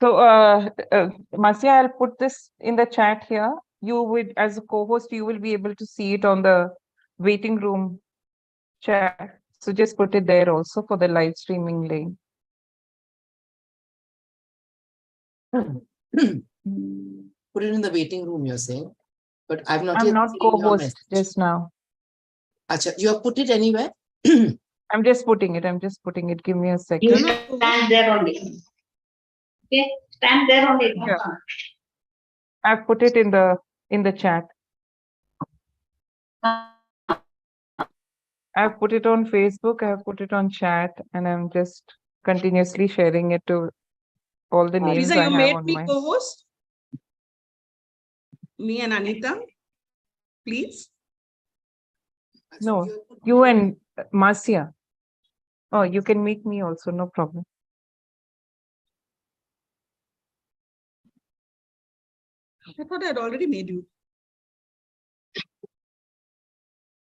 So, Marcia, I'll put this in the chat here. You would, as a co-host, you will be able to see it on the waiting room chat. So just put it there also for the live streaming link. Put it in the waiting room, you're saying, but I've not I'm yet not seen your co-host message. just now. Acha, you have put it anywhere? I'm just putting it. Give me a second. You stand there only. Okay, stand there only. Yeah. I've put it in the chat. I've put it on Facebook, I've put it on chat, and I'm just continuously sharing it to all the names Lisa, I you have made on me my. co-host? Me and Anita, please. No, you and Marcia. Oh, you can make me also, no problem. I thought I'd already made you.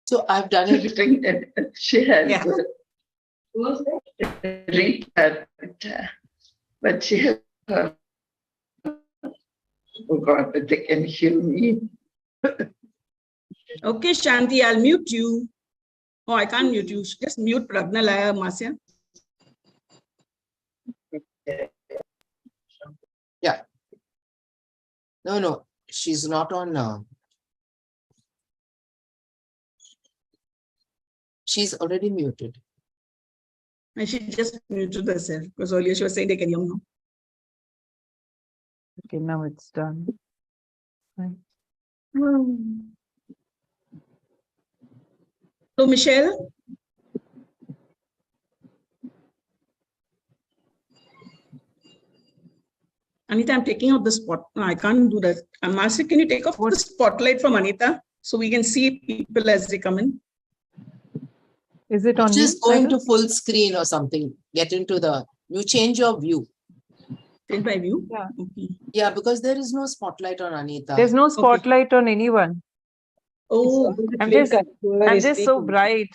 So I've done everything that she has. Yeah. Read her, but she has. Oh God, but they can hear me. Okay, Shanti, I'll mute you. Oh, I can't mute you. Just mute Pragnalaya, Marcia. Yeah. No, she's not on. She's already muted. And she just muted herself because earlier she was saying they can hear me. Okay, now it's done. Right. So, Michelle? Anita, I'm taking out the spot. No, I can't do that. Marcia, can you take off the spotlight from Anita so we can see people as they come in? Is it on Just you? go into full screen or something. Get into you change your view. Change my view? Yeah. Okay. Yeah, because there is no spotlight on Anita. There's no spotlight on anyone. Oh, I'm just so bright.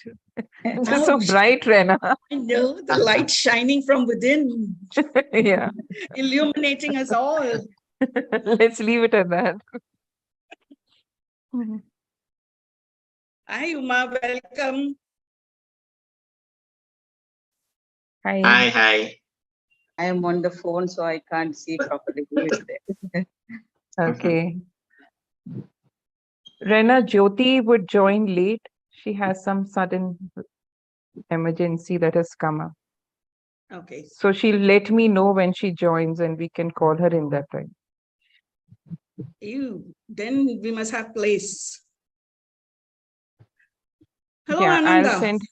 I'm just so bright, Rena. I know the light shining from within, Yeah. illuminating us all. Let's leave it at that. Hi, Uma, welcome. Hi. Hi. I am on the phone, so I can't see properly who is there. Okay. Rena, Jyoti would join late. She has some sudden emergency that has come up. Okay. So she'll let me know when she joins and we can call her in that time. Then we must have place. Hello, Yeah, Ananda. I'll send.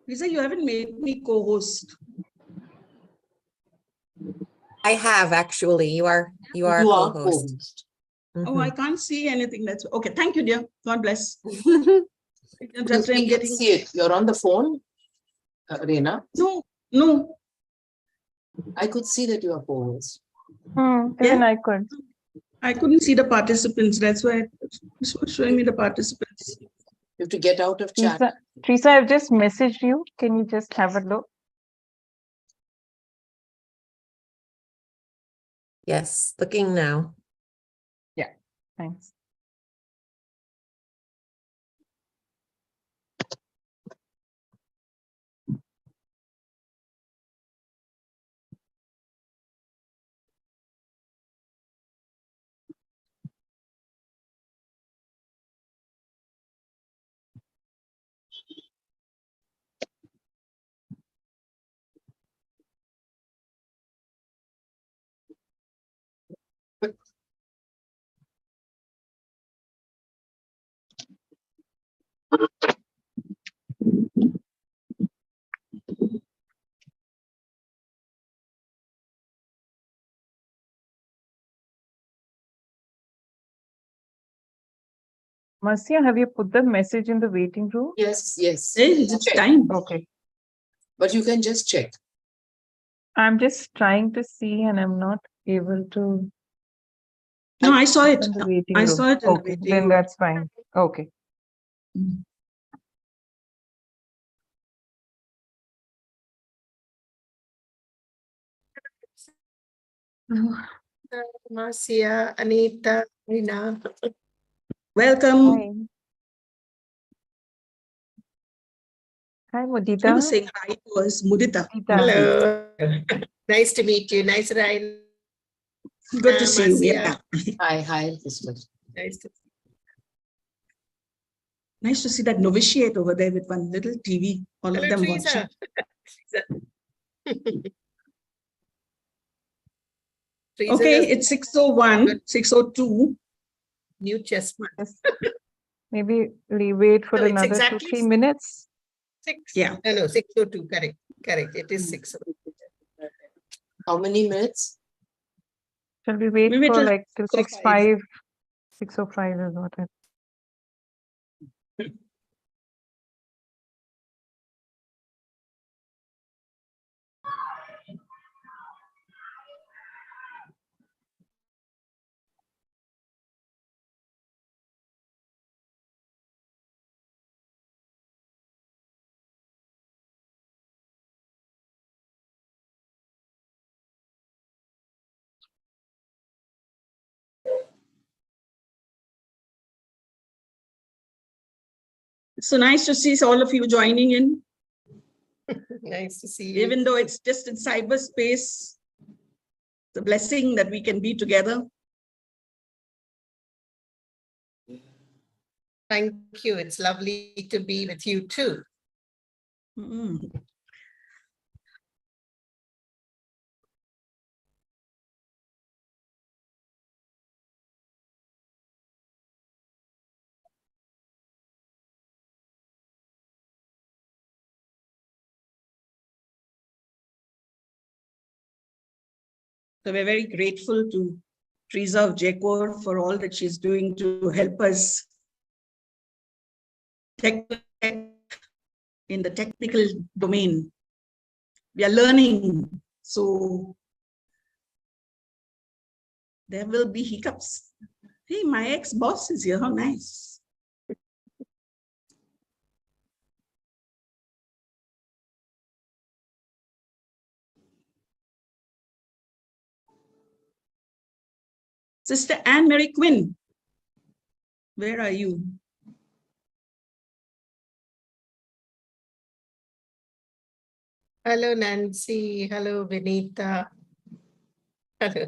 Lisa, you haven't made me co-host. I have actually. You are co-host. Co-host. Oh, I can't see anything. That's okay. Thank you, dear. God bless. Just we can see it. You're on the phone, Rena. No. I could see that you are co-host. Even I could. I couldn't see the participants. That's why it's showing me the participants. You have to get out of chat. Teresa, I've just messaged you. Can you just have a look? Yes, looking now. Yeah, thanks. Marcia, have you put the message in the waiting room? Yes, yes. Hey, it's Check. time. Okay. But you can just check. I'm just trying to see and I'm not able to No, I saw it. open the waiting I room. saw it in the Okay, waiting then room. that's fine. Okay. Marcia, Anita, Rina. Welcome. Hi, I was Mudita. saying hi to us, Mudita. Mudita. Hello. Nice to meet you. Nice, Rina. Good to see you. Yeah. Marcia. Hi, sister. Nice to Nice to see that novitiate over there with one little TV, all of Hello, them Teresa. watching. Teresa Okay, does it's 6:01, 6:02. new chessman. Yes. Maybe we wait for No, it's another exactly 2-3 minutes. 6. Yeah. No, 6:02. Correct. Correct. It is 6. How many minutes? Shall we wait Maybe for till like till 6:05. 6:05 is what I. So nice to see all of you joining in, Nice to see you. even though it's just in cyberspace. It's a blessing that we can be together. Thank you. It's lovely to be with you too. Mm. So we're very grateful to Teresa of JCoR for all that she's doing to help us in the technical domain. We are learning, so there will be hiccups. Hey, my ex-boss is here, how nice. Sister Anne Mary Quinn, where are you? Hello, Nancy. Hello, Vinita. Hello.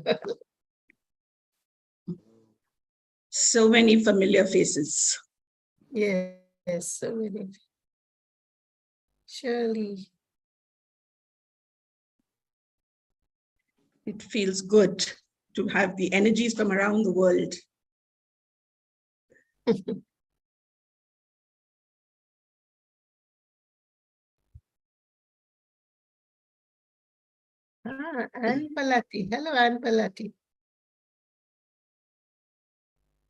So many familiar faces. Yes, so many. Shirley. It feels good to have the energies from around the world. Anne Palati. Hello, Anne Palati.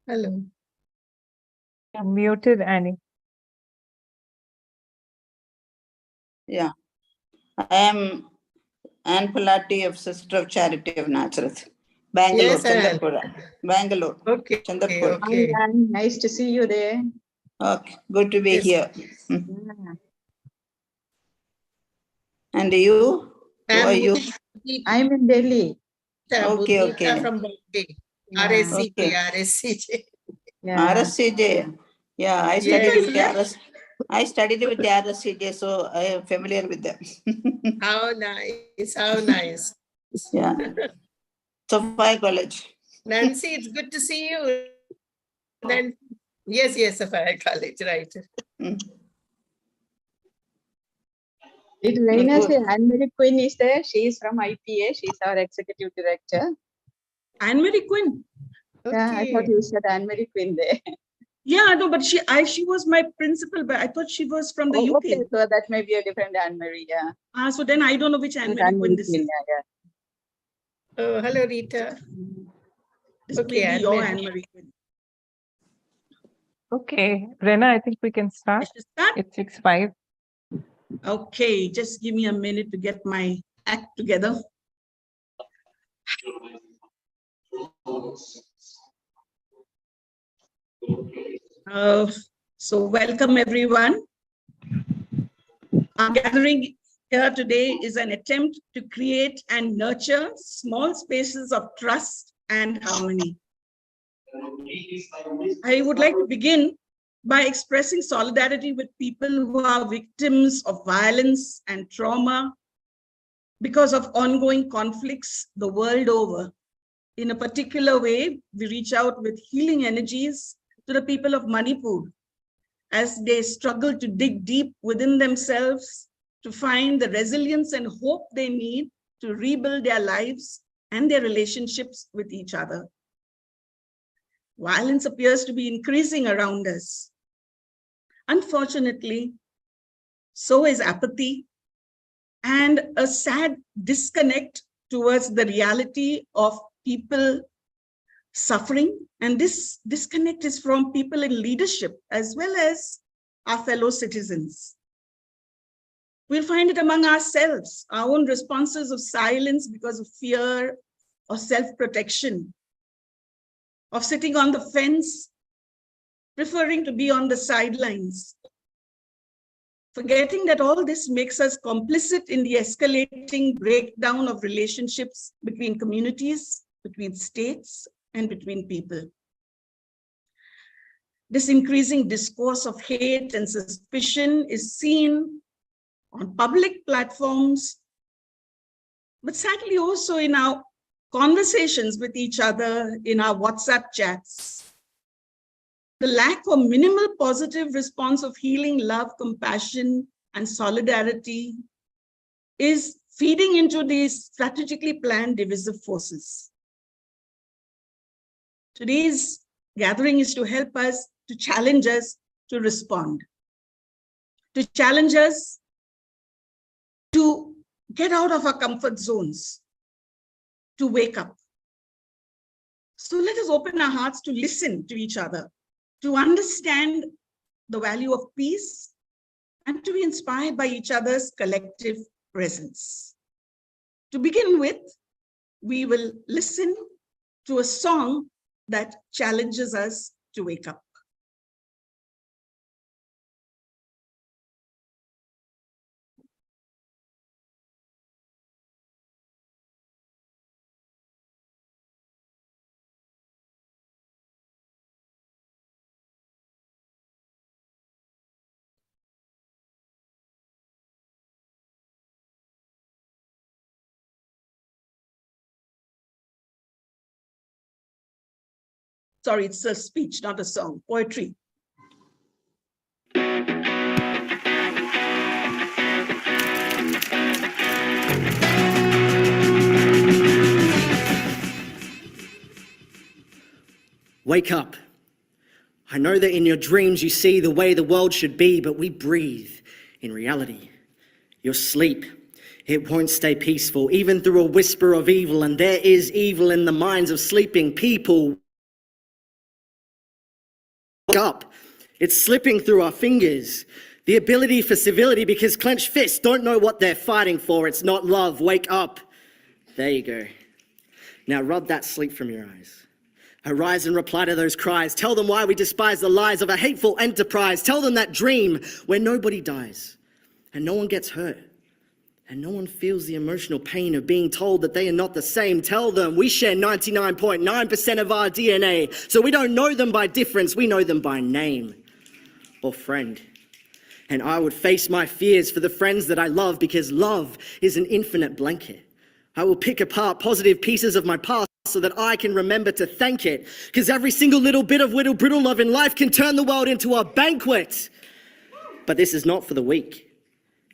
Hello. You're muted, Annie. Yeah, I am Anne Palati of Sister of Charity of Nazareth, Bangalore, Yes, Anne. Chandrapura, Bangalore, Okay, Chandrapura. okay. Hi, Anne. Nice to see you there. Okay, good to be Yes. here. Yeah. And you? Who are you? I'm in Delhi. Okay, Budita okay. from Bombay. Yeah. RSCJ, Okay. RSCJ. Yeah. RSCJ. Yeah, I Yes. studied with RS. I studied with the RSCJ, so I am familiar with them. How nice, how nice. Yeah. Sophia College. Nancy, it's good to see you. Then, yes, Sapphire College, right. Mm. Did Raina Good. say Anne Mary Quinn is there? She is from IPA. She's our executive director. Anne Mary Quinn. Yeah, I thought Okay. you said Anne Mary Quinn there. Yeah, no, but she was my principal, but I thought she was from the Oh, UK. okay, so that may be a different Anne Mary. Yeah. So then I don't know which Anne It's Mary Anne Quinn Mary this Quinn. is. Yeah, Oh, hello, Rita. This Okay, may be Anne your Mary. Anne Mary Quinn. Okay, Rena, I think we can start. Let's start. It's 6:05. Okay, just give me a minute to get my act together. So welcome everyone. Our gathering here today is an attempt to create and nurture small spaces of trust and harmony. I would like to begin by expressing solidarity with people who are victims of violence and trauma because of ongoing conflicts the world over. In a particular way, we reach out with healing energies to the people of Manipur as they struggle to dig deep within themselves to find the resilience and hope they need to rebuild their lives and their relationships with each other. Violence appears to be increasing around us. Unfortunately, so is apathy and a sad disconnect towards the reality of people suffering. And this disconnect is from people in leadership as well as our fellow citizens. We'll find it among ourselves, our own responses of silence because of fear or self-protection, of sitting on the fence, preferring to be on the sidelines, forgetting that all this makes us complicit in the escalating breakdown of relationships between communities, between states, and between people. This increasing discourse of hate and suspicion is seen on public platforms, but sadly also in our conversations with each other, in our WhatsApp chats. The lack or minimal positive response of healing, love, compassion, and solidarity is feeding into these strategically planned divisive forces. Today's gathering is to help us, to challenge us to respond, to challenge us to get out of our comfort zones, to wake up. So let us open our hearts to listen to each other, to understand the value of peace, and to be inspired by each other's collective presence. To begin with, we will listen to a song that challenges us to wake up. Sorry, it's a speech, not a song, poetry. Wake up. I know that in your dreams you see the way the world should be, but we breathe in reality. Your sleep, it won't stay peaceful, even through a whisper of evil, and there is evil in the minds of sleeping people. Wake up. It's slipping through our fingers. The ability for civility, because clenched fists don't know what they're fighting for. It's not love. Wake up. There you go. Now rub that sleep from your eyes. Arise and reply to those cries. Tell them why we despise the lies of a hateful enterprise. Tell them that dream where nobody dies and no one gets hurt and no one feels the emotional pain of being told that they are not the same. Tell them we share 99.9% of our DNA, so we don't know them by difference, we know them by name or friend. And I would face my fears for the friends that I love, because love is an infinite blanket. I will pick apart positive pieces of my past so that I can remember to thank it, because every single little bit of little brittle love in life can turn the world into a banquet. But this is not for the weak.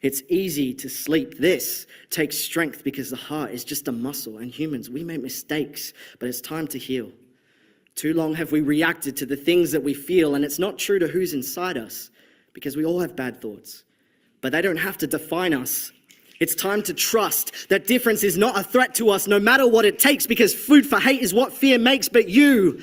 It's easy to sleep. This takes strength, because the heart is just a muscle, and humans, we make mistakes, but it's time to heal. Too long have we reacted to the things that we feel, and it's not true to who's inside us, because we all have bad thoughts, but they don't have to define us. It's time to trust that difference is not a threat to us, no matter what it takes, because food for hate is what fear makes. But you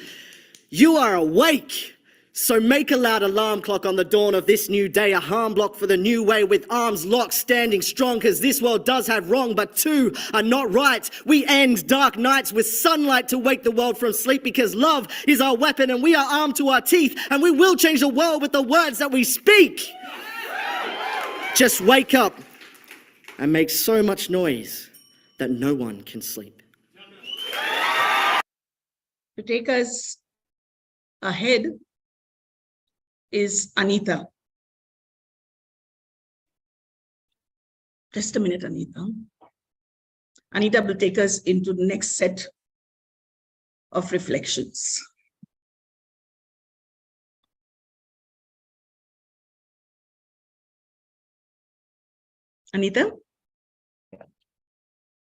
are awake. So make a loud alarm clock on the dawn of this new day, a harm block for the new way with arms locked, standing strong, because this world does have wrong, but two are not right. We end dark nights with sunlight to wake the world from sleep, because love is our weapon and we are armed to our teeth, and we will change the world with the words that we speak. Just wake up and make so much noise that no one can sleep. To take us ahead is Anita. Just a minute, Anita. Anita will take us into the next set of reflections. Anita?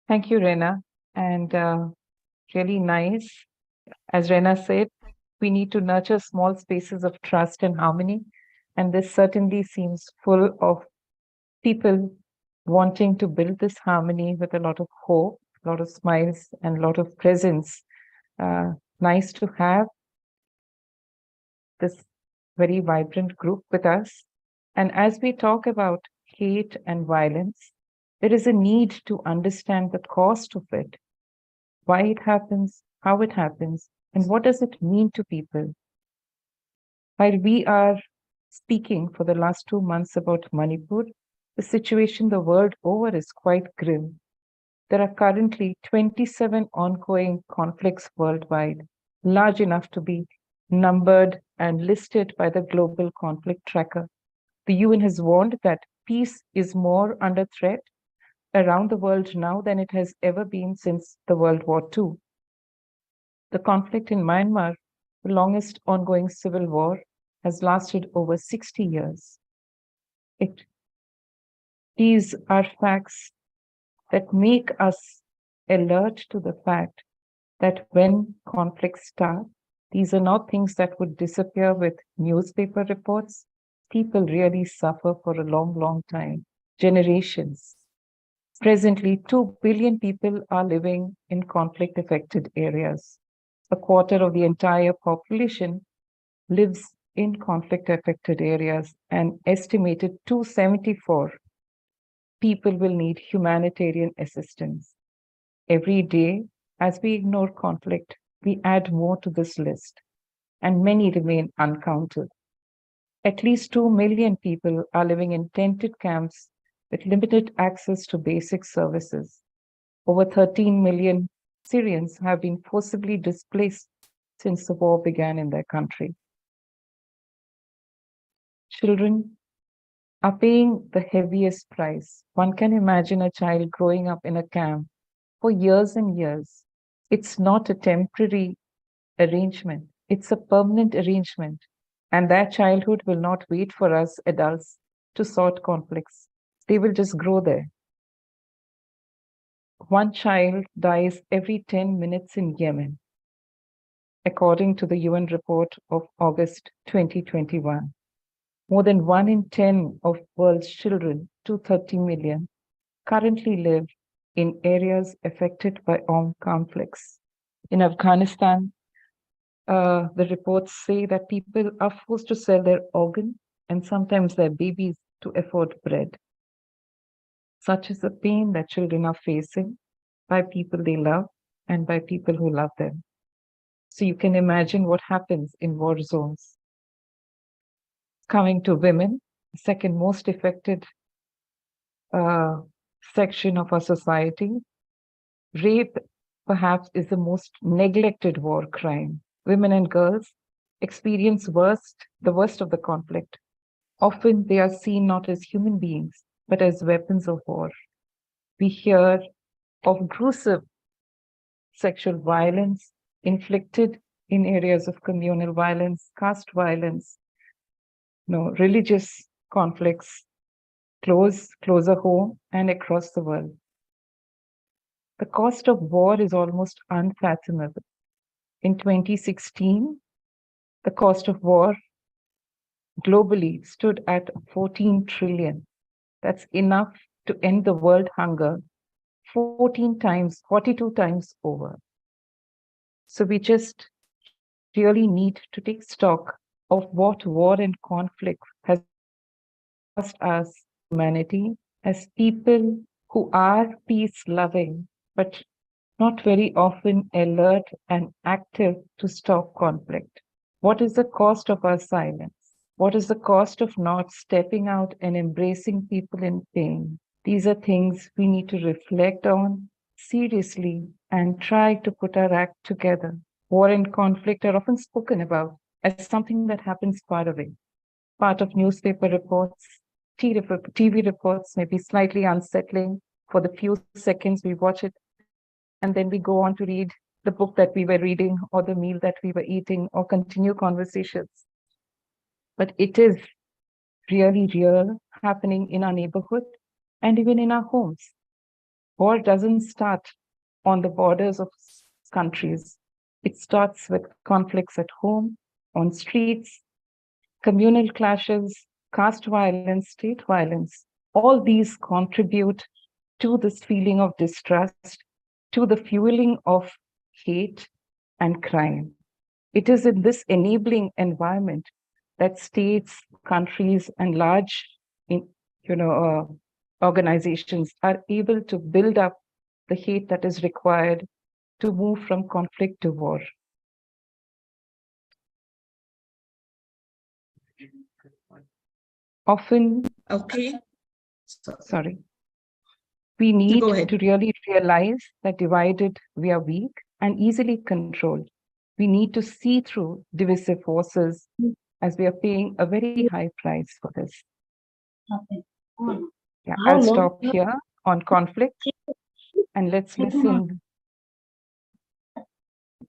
Thank you, Rena. And really nice. As Rena said, we need to nurture small spaces of trust and harmony. And this certainly seems full of people wanting to build this harmony with a lot of hope, a lot of smiles, and a lot of presence. Nice to have this very vibrant group with us. And as we talk about hate and violence, there is a need to understand the cost of it, why it happens, how it happens, and what does it mean to people. While we are speaking for the last 2 months about Manipur, the situation the world over is quite grim. There are currently 27 ongoing conflicts worldwide, large enough to be numbered and listed by the Global Conflict Tracker. The UN has warned that peace is more under threat around the world now than it has ever been since the World War II. The conflict in Myanmar, the longest ongoing civil war, has lasted over 60 years. These are facts that make us alert to the fact that when conflicts start, these are not things that would disappear with newspaper reports. People really suffer for a long, long time, generations. Presently, 2 billion people are living in conflict-affected areas. A quarter of the entire population lives in conflict-affected areas, and estimated 274 people will need humanitarian assistance. Every day, as we ignore conflict, we add more to this list, and many remain uncounted. At least 2 million people are living in tented camps with limited access to basic services. Over 13 million Syrians have been forcibly displaced since the war began in their country. Children are paying the heaviest price. One can imagine a child growing up in a camp for years and years. It's not a temporary arrangement, it's a permanent arrangement. And that childhood will not wait for us adults to sort conflicts. They will just grow there. One child dies every 10 minutes in Yemen, according to the UN report of August 2021. More than 1 in 10 of world's children, 230 million, currently live in areas affected by armed conflicts. In Afghanistan, the reports say that people are forced to sell their organ and sometimes their babies to afford bread. Such is the pain that children are facing by people they love and by people who love them. So you can imagine what happens in war zones. Coming to women, the second most affected section of our society, rape perhaps is the most neglected war crime. Women and girls experience the worst of the conflict. Often they are seen not as human beings, but as weapons of war. We hear of gruesome sexual violence inflicted in areas of communal violence, caste violence, religious conflicts, closer home and across the world. The cost of war is almost unfathomable. In 2016, the cost of war globally stood at 14 trillion. That's enough to end the world hunger 42 times over. So we just really need to take stock of what war and conflict has cost us, humanity, as people who are peace-loving, but not very often alert and active to stop conflict. What is the cost of our silence? What is the cost of not stepping out and embracing people in pain? These are things we need to reflect on seriously and try to put our act together. War and conflict are often spoken about as something that happens far away. Part of newspaper reports, TV reports may be slightly unsettling for the few seconds we watch it, and then we go on to read the book that we were reading or the meal that we were eating or continue conversations. But it is really real, happening in our neighborhood and even in our homes. War doesn't start on the borders of countries. It starts with conflicts at home, on streets, communal clashes, caste violence, state violence. All these contribute to this feeling of distrust, to the fueling of hate and crime. It is in this enabling environment that states, countries, and large, organizations are able to build up the hate that is required to move from conflict to war. Often, Okay. sorry, we need go ahead. to really realize that divided we are weak and easily controlled. We need to see through divisive forces as we are paying a very high price for this. Yeah, I'll stop here on conflict and let's listen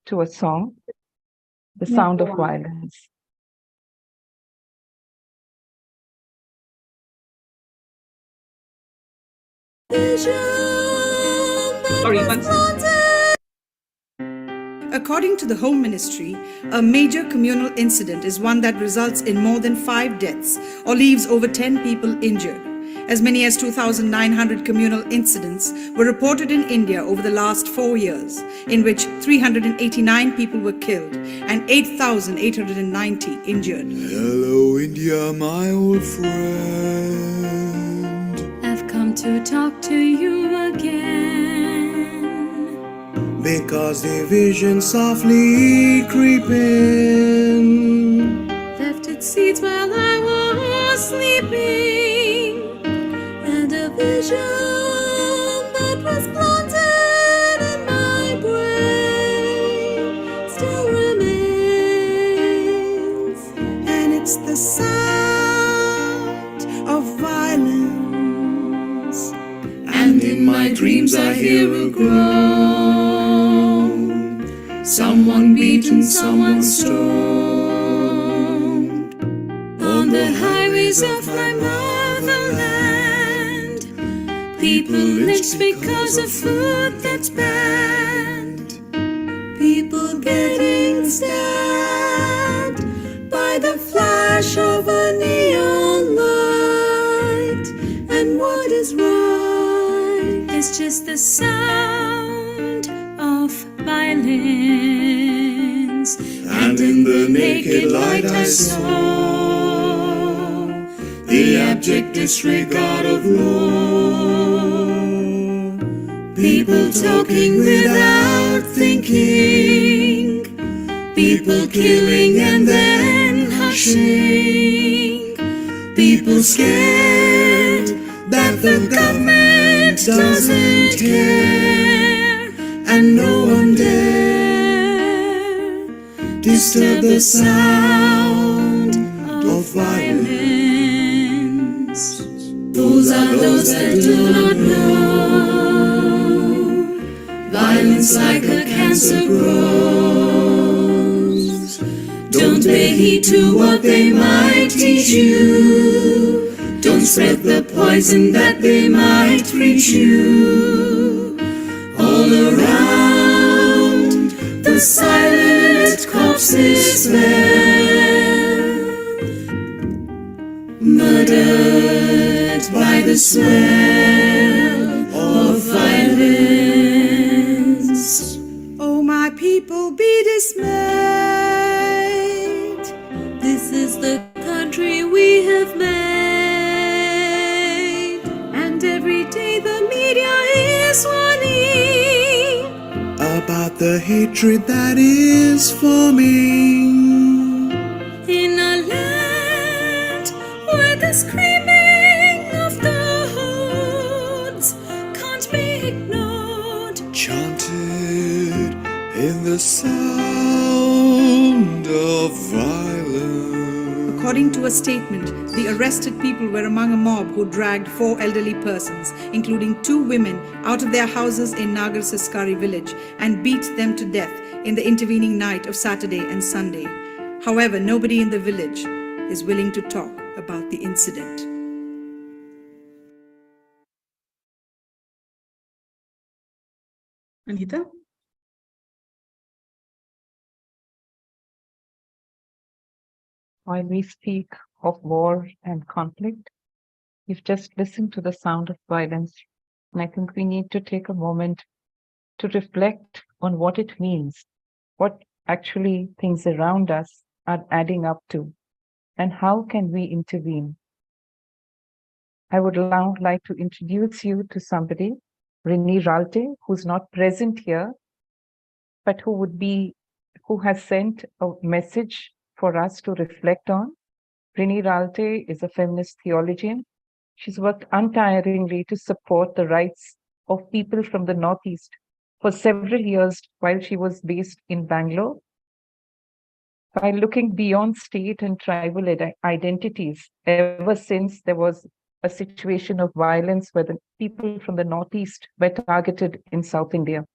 to a song, The Sound of Violence. According to the Home Ministry, a major communal incident is one that results in more than 5 deaths or leaves over 10 people injured. As many as 2,900 communal incidents were reported in India over the last 4 years, in which 389 people were killed and 8,890 injured. Hello, India, my old friend. I've come to talk to you again. Because division softly creeping Left its seeds while I was sleeping, and a vision that was planted in my brain still remains. And it's the sound of violence. and in my dreams I hear a groan. Someone beaten, someone stoned. On the highways of my motherland, people lynched because of food that's banned. People getting stabbed by the flash of a neon light. And what is right is just the sound of violence. And in the naked light I saw the abject disregard of law. People talking without thinking, people killing and then hushing, people scared that the government doesn't care, and no one dare disturb the sound of violence. Fools are those that do not know violence like a cancer grows. Don't pay heed to what they might teach you. Don't spread the poison that they might reach you. All around, the silent corpses fell, murdered by the smell of violence. Oh, my people, be dismayed. This the hatred that is forming. In a land where the screaming of the hordes can't be ignored, Chanted in the sound of violence. According to a statement, the arrested people were among a mob who dragged 4 elderly persons, including 2 women, out of their houses in Nagar Siskari village and beat them to death in the intervening night of Saturday and Sunday. However, nobody in the village is willing to talk about the incident. Anita? While we speak of war and conflict, you've just listened to the sound of violence. And I think we need to take a moment to reflect on what it means, what actually things around us are adding up to, and how can we intervene. I would now like to introduce you to somebody, Rini Ralte, who's not present here, but who has sent a message for us to reflect on. Rini Ralte is a feminist theologian. She's worked untiringly to support the rights of people from the Northeast for several years while she was based in Bangalore. By looking beyond state and tribal identities, ever since there was a situation of violence where the people from the Northeast were targeted in South India.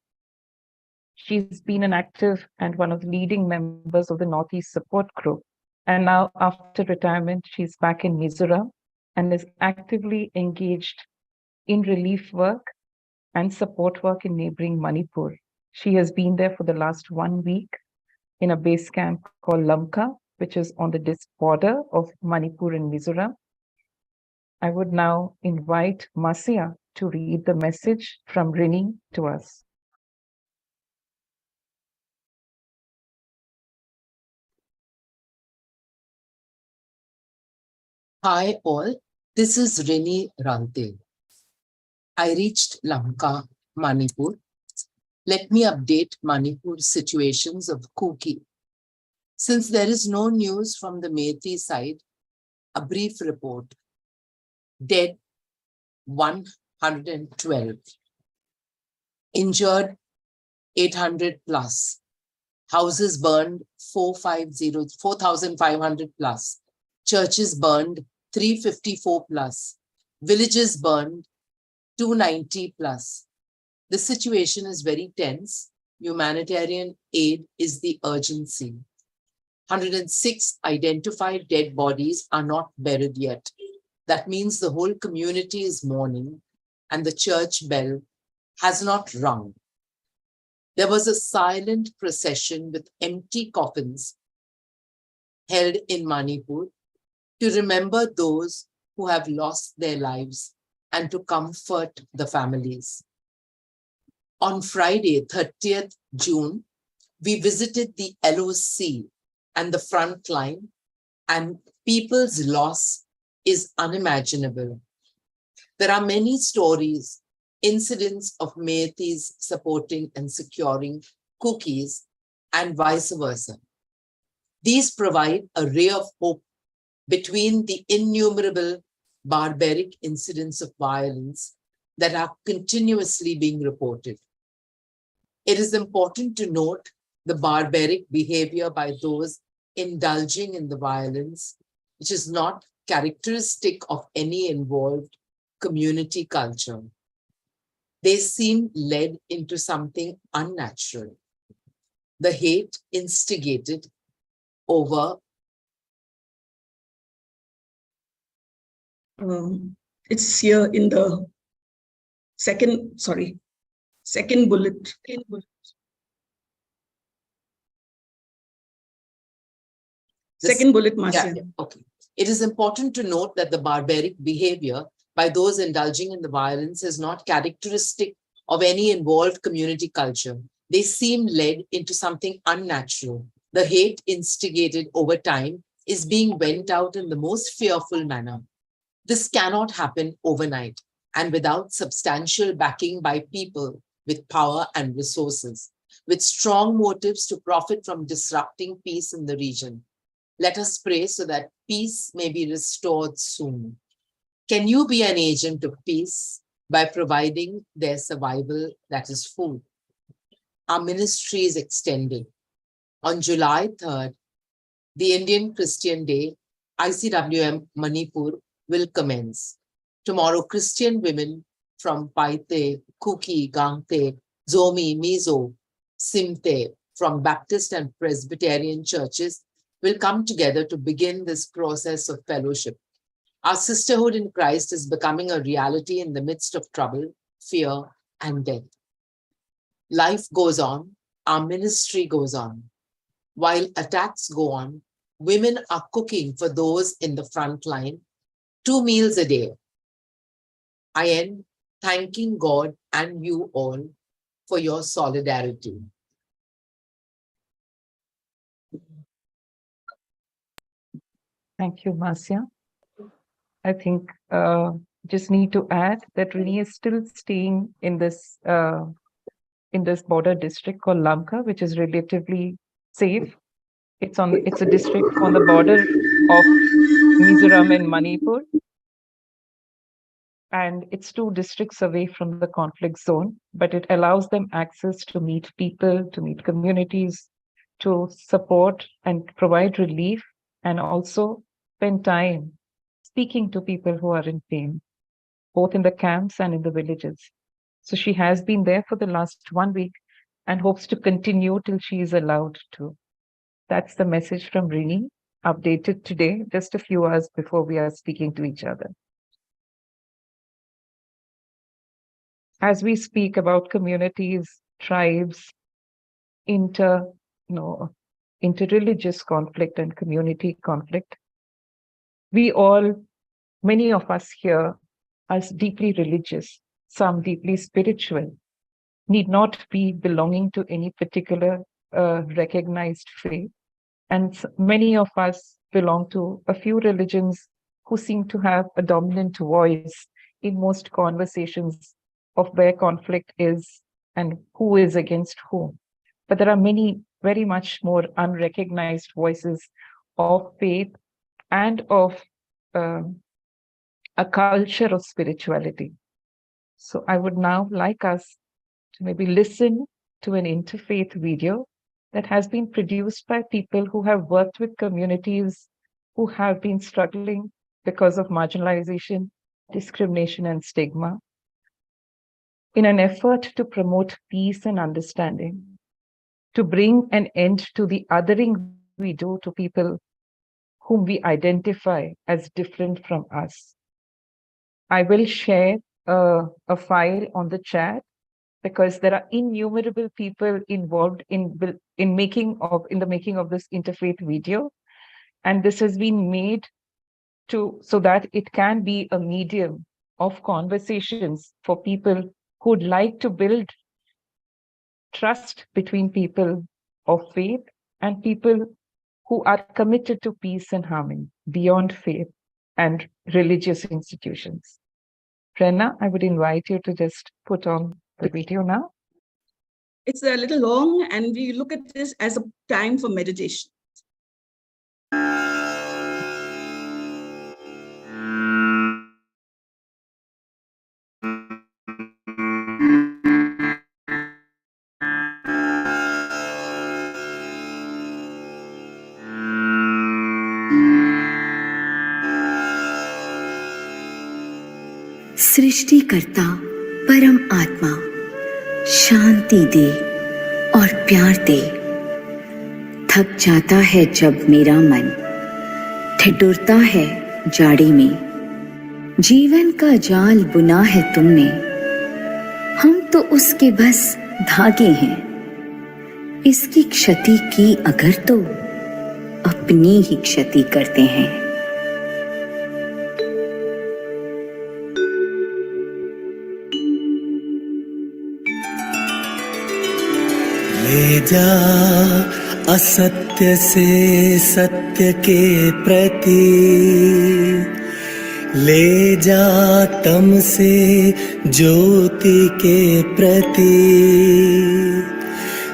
She's been an active and one of the leading members of the Northeast Support Group. And now, after retirement, she's back in Mizoram and is actively engaged in relief work and support work in neighboring Manipur. She has been there for the last 1 week in a base camp called Lamka, which is on the border of Manipur and Mizoram. I would now invite Marcia to read the message from Rini to us. Hi all, this is Rini Ralte. I reached Lamka, Manipur. Let me update Manipur's situations of Kuki. Since there is no news from the Meitei side, a brief report. Dead 112. Injured 800 plus. Houses burned 4,500 plus. Churches burned 354 plus. Villages burned 290 plus. The situation is very tense. Humanitarian aid is the urgency. 106 identified dead bodies are not buried yet. That means the whole community is mourning and the church bell has not rung. There was a silent procession with empty coffins held in Manipur to remember those who have lost their lives and to comfort the families. On Friday, 30th June, we visited the LOC and the front line, and people's loss is unimaginable. There are many stories, incidents of Meiteis supporting and securing Kukis and vice versa. These provide a ray of hope between the innumerable barbaric incidents of violence that are continuously being reported. It is important to note the barbaric behavior by those indulging in the violence, which is not characteristic of any involved community culture. They seem led into something unnatural. The hate instigated over it's here in the second bullet. Second bullet, Marcia. Yeah, okay. It is important to note that the barbaric behavior by those indulging in the violence is not characteristic of any involved community culture. They seem led into something unnatural. The hate instigated over time is being went out in the most fearful manner. This cannot happen overnight and without substantial backing by people with power and resources. with strong motives to profit from disrupting peace in the region. Let us pray so that peace may be restored soon. Can you be an agent of peace by providing their survival, that is food? Our ministry is extending. On July 3rd, the Indian Christian Day, ICWM Manipur will commence. Tomorrow, Christian women from Paite, Kuki, Gangte, Zomi, Mizo, Simte, from Baptist and Presbyterian churches will come together to begin this process of fellowship. Our sisterhood in Christ is becoming a reality in the midst of trouble, fear, and death. Life goes on, our ministry goes on. While attacks go on, women are cooking for those in the front line, 2 meals a day. I end thanking God and you all for your solidarity. Thank you, Marcia. I think just need to add that Rini is still staying in this border district called Lamka, which is relatively safe. It's a district on the border of Mizoram and Manipur. And it's 2 districts away from the conflict zone, but it allows them access to meet people, to meet communities, to support and provide relief, and also spend time speaking to people who are in pain, both in the camps and in the villages. So she has been there for the last 1 week and hopes to continue till she is allowed to. That's the message from Rini, updated today, just a few hours before we are speaking to each other. As we speak about communities, tribes, interreligious conflict and community conflict, many of us here are deeply religious, some deeply spiritual, need not be belonging to any particular recognized faith. And many of us belong to a few religions who seem to have a dominant voice in most conversations of where conflict is and who is against whom. But there are many very much more unrecognized voices of faith and of a culture of spirituality. So I would now like us to maybe listen to an interfaith video that has been produced by people who have worked with communities who have been struggling because of marginalization, discrimination, and stigma, in an effort to promote peace and understanding, to bring an end to the othering we do to people whom we identify as different from us. I will share a file on the chat because there are innumerable people involved in the making of this interfaith video, and this has been made so that it can be a medium of conversations for people who'd like to build trust between people of faith and people who are committed to peace and harmony beyond faith and religious institutions. Prenna, I would invite you to just put on the video now. It's a little long, and we look at this as a time for meditation. सृष्टिकर्ता परम आत्मा शांति दे और प्यार दे। थक जाता है जब मेरा मन, ठिठुरता है जाड़ी में। जीवन का जाल बुना है तुमने, हम तो उसके बस धागे हैं। इसकी क्षति की अगर तो अपनी ही क्षति करते हैं। ले जा असत्य से सत्य के प्रति, ले जा तम से ज्योति के प्रति।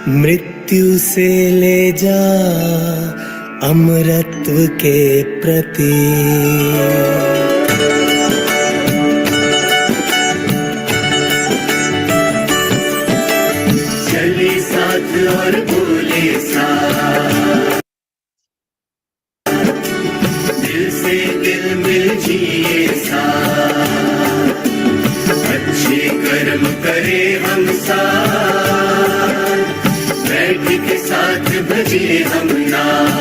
मृत्यु से ले जा अमरत्व के प्रति। चले साथ और बोले साथ, दिल से दिल मिल जिए साथ, अच्छे कर्म करे हम साथ, बैठ के साथ भजे हम नाम,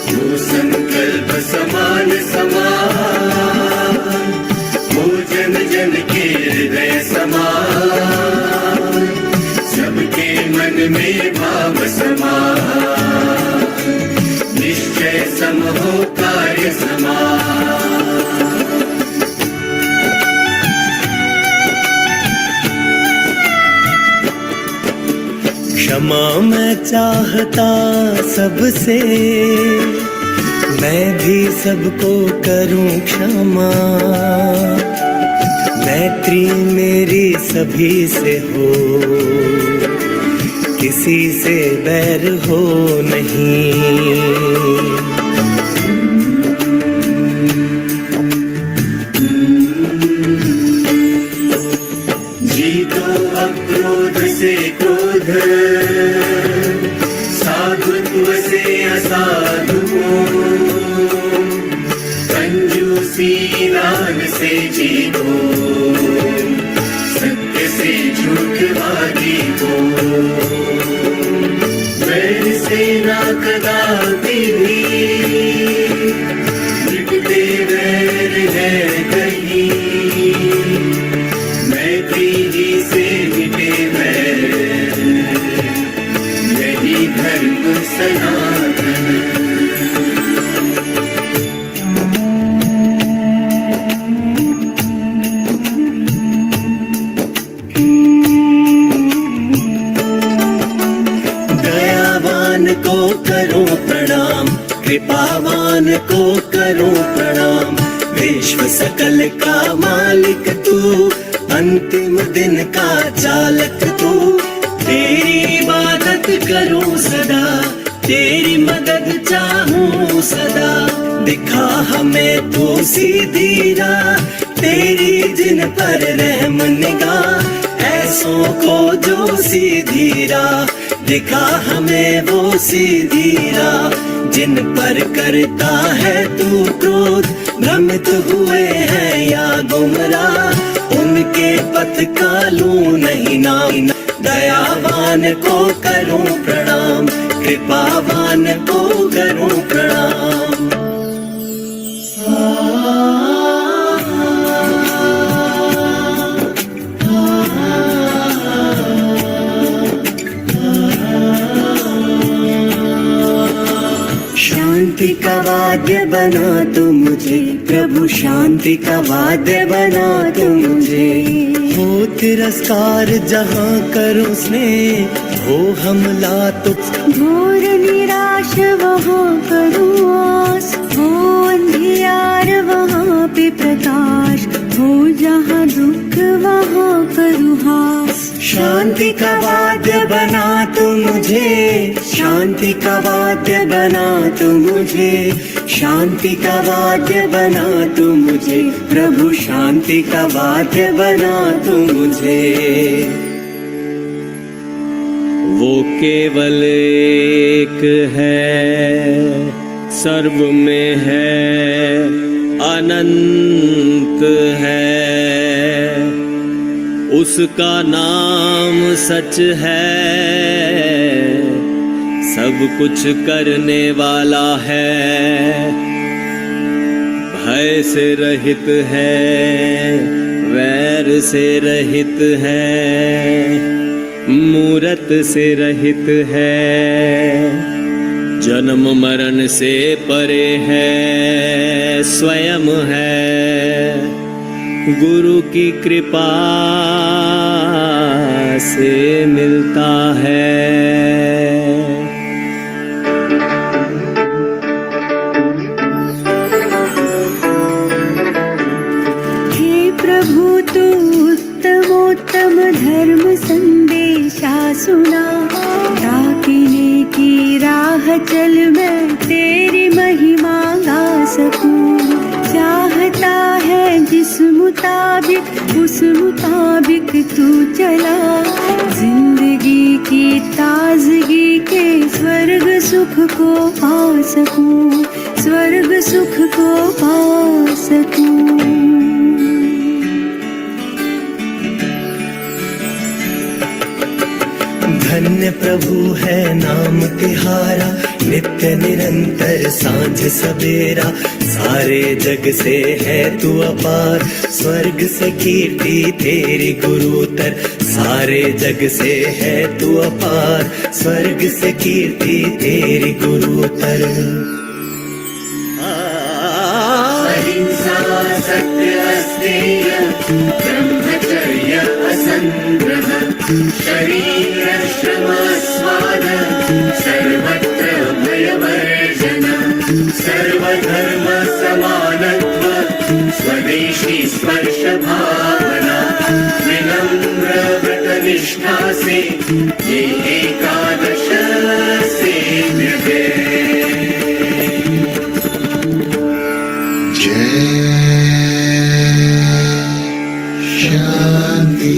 वो संकल्प समान समान, वो जन जन के हृदय समान, सबके मन में भाव समान, निश्चय सम हो कार्य समान। क्षमा मैं चाहता सबसे, मैं भी सबको करूं क्षमा, मैत्री मेरी सभी से हो, किसी से बैर हो नहीं। जीतो अक्रोध से क्रोध, साधुत्व से असाधु, कंजूसी दान से जीतो, सत्य से झूठवादी को, वैर से ना कदापि भी मिटते वैर है कहीं, मैत्री जी से मिटे वैर, यही धर्म सनातन। को करो प्रणाम, कृपावान को करो प्रणाम, विश्व सकल का मालिक तू, अंतिम दिन का चालक तू, तेरी इबादत करूं सदा, तेरी मदद चाहूं सदा, दिखा हमें तू सीधी राह, तेरी जिन पर रहम निगाह, ऐसों को जो सीधी राह, दिखा हमें वो सीधी राह, जिन पर करता है तू क्रोध, भ्रमित हुए हैं या गुमराह, उनके पथ का लूं नहीं नाम, दयावान को करूं प्रणाम, कृपावान को करूं प्रणाम। शांति का वाद्य बना तू मुझे प्रभु, शांति का वाद्य बना तू मुझे, हो तिरस्कार जहाँ करूँ स्नेह, हो हमला तो घोर निराश वहाँ करूँ आस, हो अंधियार वहाँ पे प्रकाश, हो जहाँ दुख वहाँ करूँ हास। शांति का वाद्य बना तू मुझे, शांति का वाद्य बना तू मुझे, शांति का वाद्य बना तू मुझे, प्रभु शांति का वाद्य बना तू मुझे। वो केवल एक है, सर्व में है, अनंत है, उसका नाम सच है, सब कुछ करने वाला है, भय से रहित है, वैर से रहित है, मूरत से रहित है, जन्म मरण से परे है, स्वयं है, गुरु की कृपा से मिलता है। हे प्रभु तू उत्तमोत्तम धर्म संदेशा सुना, ताकने की राह चल मैं तेरी महिमा गा सकूं। चाहता है जिस मुताबिक उस मुताबिक तू चला, जिंदगी की ताजगी के स्वर्ग सुख को पा सकूं, स्वर्ग सुख को पा सकूं। धन्य प्रभु है नाम तिहारा, नित्य निरंतर सांझ सवेरा। सारे जग से है तू अपार, स्वर्ग से कीर्ति तेरी गुरुतर। सारे जग से है तू अपार, स्वर्ग से कीर्ति तेरी गुरुतर। अहिंसा सत्य अस्तेय ब्रह्मचर्य असंग्रह, शरीर श्रम स्वाद सर्वत्र भयवर्जन। सर्वधर्म समानत्व स्वदेशी स्पर्श भावना, विनम्र व्रत निष्ठा से ये एकादश सेव्य है। शांति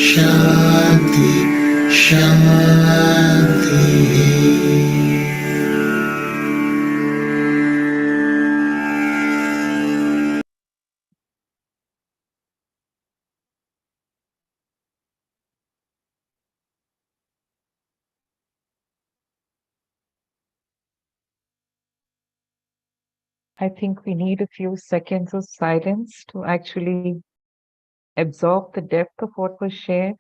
शांति शांति। I think we need a few seconds of silence to actually absorb the depth of what was shared.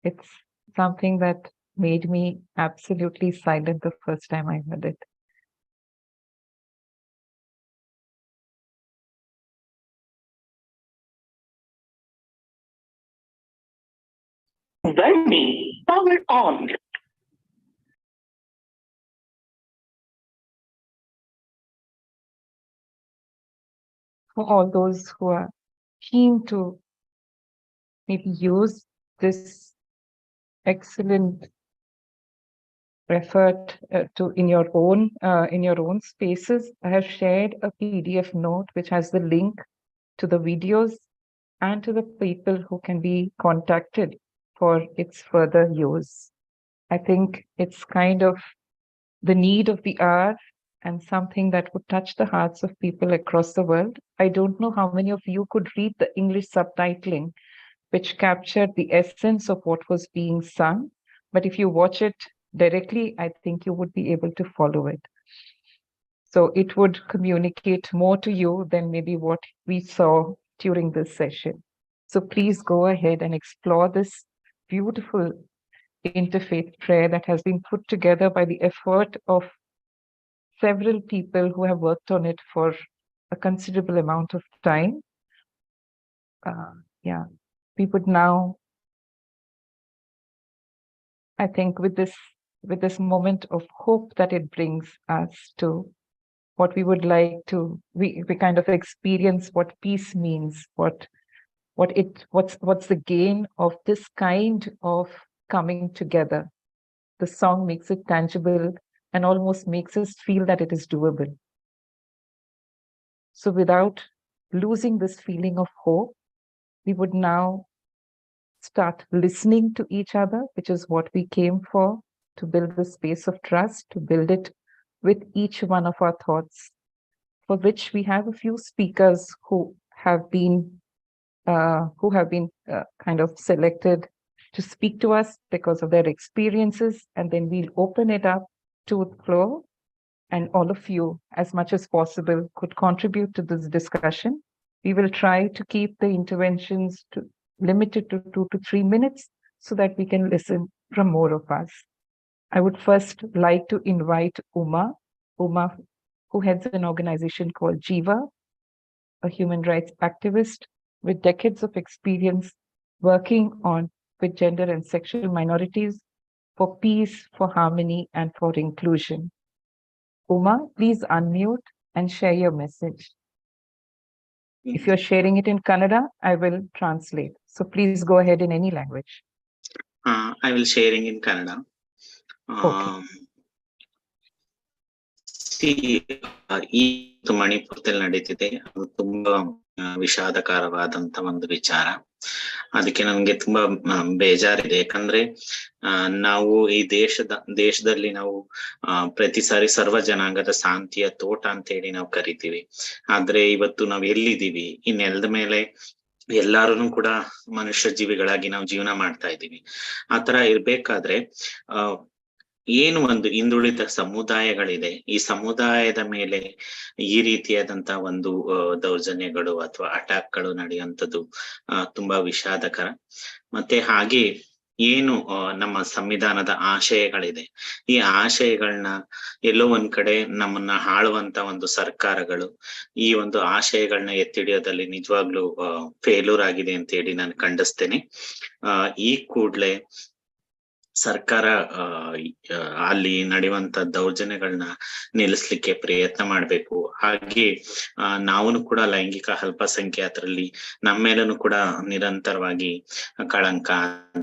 It's something that made me absolutely silent the first time I heard it. Vani, power on. For all those who are keen to maybe use this excellent effort to in your own spaces, I have shared a PDF note which has the link to the videos and to the people who can be contacted for its further use. I think it's kind of the need of the hour and something that would touch the hearts of people across the world. I don't know how many of you could read the English subtitling, which captured the essence of what was being sung. But if you watch it directly, I think you would be able to follow it. So it would communicate more to you than maybe what we saw during this session. So please go ahead and explore this beautiful interfaith prayer that has been put together by the effort of several people who have worked on it for a considerable amount of time. Yeah, we would now, I think with this moment of hope that it brings us to what we would like to, we kind of experience what peace means, what's the gain of this kind of coming together. The song makes it tangible and almost makes us feel that it is doable. So without losing this feeling of hope, we would now start listening to each other, which is what we came for, to build the space of trust, to build it with each one of our thoughts, for which we have a few speakers who have been kind of selected to speak to us because of their experiences, and then we'll open it up to the floor, and all of you, as much as possible, could contribute to this discussion. We will try to keep the interventions limited to 2 to 3 minutes so that we can listen from more of us. I would first like to invite Uma, who heads an organization called Jiva, a human rights activist with decades of experience working with gender and sexual minorities for peace, for harmony, and for inclusion. Uma, please unmute and share your message. If you're sharing it in Kannada, I will translate. So please go ahead in any language. I will sharing in Kannada. ಈ ಮಣಿಪುರದಲ್ಲಿ ನಡೀತಿದೆ, ಅದು ತುಂಬಾ ವಿಷಾದಕರವಾದಂತ ಒಂದು ವಿಚಾರ. ಅದಕ್ಕೆ ನನ್ಗೆ ತುಂಬಾ ಬೇಜಾರಿದೆ. ಯಾಕಂದ್ರೆ ನಾವು ಈ ದೇಶದಲ್ಲಿ ನಾವು ಪ್ರತಿ ಸಾರಿ ಸರ್ವ ಜನಾಂಗದ ಶಾಂತಿಯ ತೋಟ ಅಂತ ಹೇಳಿ ನಾವು ಕರಿತೀವಿ. ಆದ್ರೆ ಇವತ್ತು ನಾವ್ ಎಲ್ಲಿದ್ದೀವಿ? ಈ ನೆಲದ ಮೇಲೆ ಎಲ್ಲಾರು ಕೂಡ ಮನುಷ್ಯ ಜೀವಿಗಳಾಗಿ ನಾವು ಜೀವನ ಮಾಡ್ತಾ ಇದ್ದೀವಿ. ಆತರ ಇರ್ಬೇಕಾದ್ರೆ ಏನು ಒಂದು ಹಿಂದುಳಿದ ಸಮುದಾಯಗಳಿದೆ, ಈ ಸಮುದಾಯದ ಮೇಲೆ ಈ ರೀತಿಯಾದಂತ ಒಂದು ದೌರ್ಜನ್ಯಗಳು ಅಥವಾ ಅಟ್ಯಾಕ್ಗಳು ನಡೆಯುವಂಥದ್ದು ತುಂಬಾ ವಿಷಾದಕರ. ಮತ್ತೆ ಹಾಗೆ ಏನು ನಮ್ಮ ಸಂವಿಧಾನದ ಆಶಯಗಳಿದೆ, ಈ ಆಶಯಗಳನ್ನ ಎಲ್ಲೋ ಒಂದ್ ಕಡೆ ನಮ್ಮನ್ನ ಆಳುವಂತ ಒಂದು ಸರ್ಕಾರಗಳು ಈ ಒಂದು ಆಶಯಗಳನ್ನ ಎತ್ತಿಡಿಯೋದಲ್ಲಿ ನಿಜವಾಗ್ಲೂ ಫೇಲ್ಯೂರ್ ಆಗಿದೆ ಅಂತ ಹೇಳಿ ನಾನು ಖಂಡಿಸ್ತೇನೆ. ಈ ಕೂಡ್ಲೆ ಸರ್ಕಾರ ಅಲ್ಲಿ ನಡೆಯುವಂತ ದೌರ್ಜನ್ಯಗಳನ್ನ ನಿಲ್ಲಿಸ್ಲಿಕ್ಕೆ ಪ್ರಯತ್ನ ಮಾಡ್ಬೇಕು. ಹಾಗೆ ನಾವು ಕೂಡ ಲೈಂಗಿಕ ಅಲ್ಪಸಂಖ್ಯಾತರಲ್ಲಿ ನಮ್ಮ ಮೇಲೂ ಕೂಡ ನಿರಂತರವಾಗಿ ಕಳಂಕ,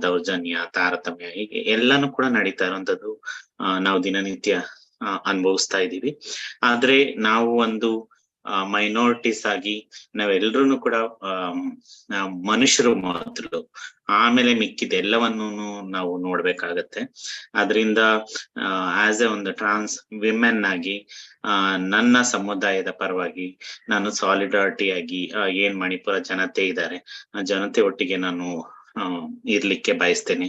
ದೌರ್ಜನ್ಯ, ತಾರತಮ್ಯ ಹೀಗೆ ಎಲ್ಲಾನು ಕೂಡ ನಡೀತಾ ಇರುವಂತದ್ದು ನಾವು ದಿನನಿತ್ಯ ಅನುಭವಿಸ್ತಾ ಇದ್ದೀವಿ. ಆದ್ರೆ ನಾವು ಒಂದು ಮೈನಾರಿಟೀಸ್ ಆಗಿ ನಾವೆಲ್ರೂ ಕೂಡ ಮನುಷ್ಯರು ಮೊದಲು, ಆಮೇಲೆ ಮಿಕ್ಕಿದ ಎಲ್ಲವನ್ನು ನಾವು ನೋಡ್ಬೇಕಾಗತ್ತೆ. ಅದರಿಂದ ಆಸ್ ಎ ಒಂದು ಟ್ರಾನ್ಸ್ ವಿಮೆನ್ ಆಗಿ ನನ್ನ ಸಮುದಾಯದ ಪರವಾಗಿ ನಾನು ಸಾಲಿಡಾರಿಟಿ ಆಗಿ ಏನ್ ಮಣಿಪುರ ಜನತೆ ಇದ್ದಾರೆ ಆ ಜನತೆ ಒಟ್ಟಿಗೆ ನಾನು ಇರ್ಲಿಕ್ಕೆ ಬಯಸ್ತೇನೆ.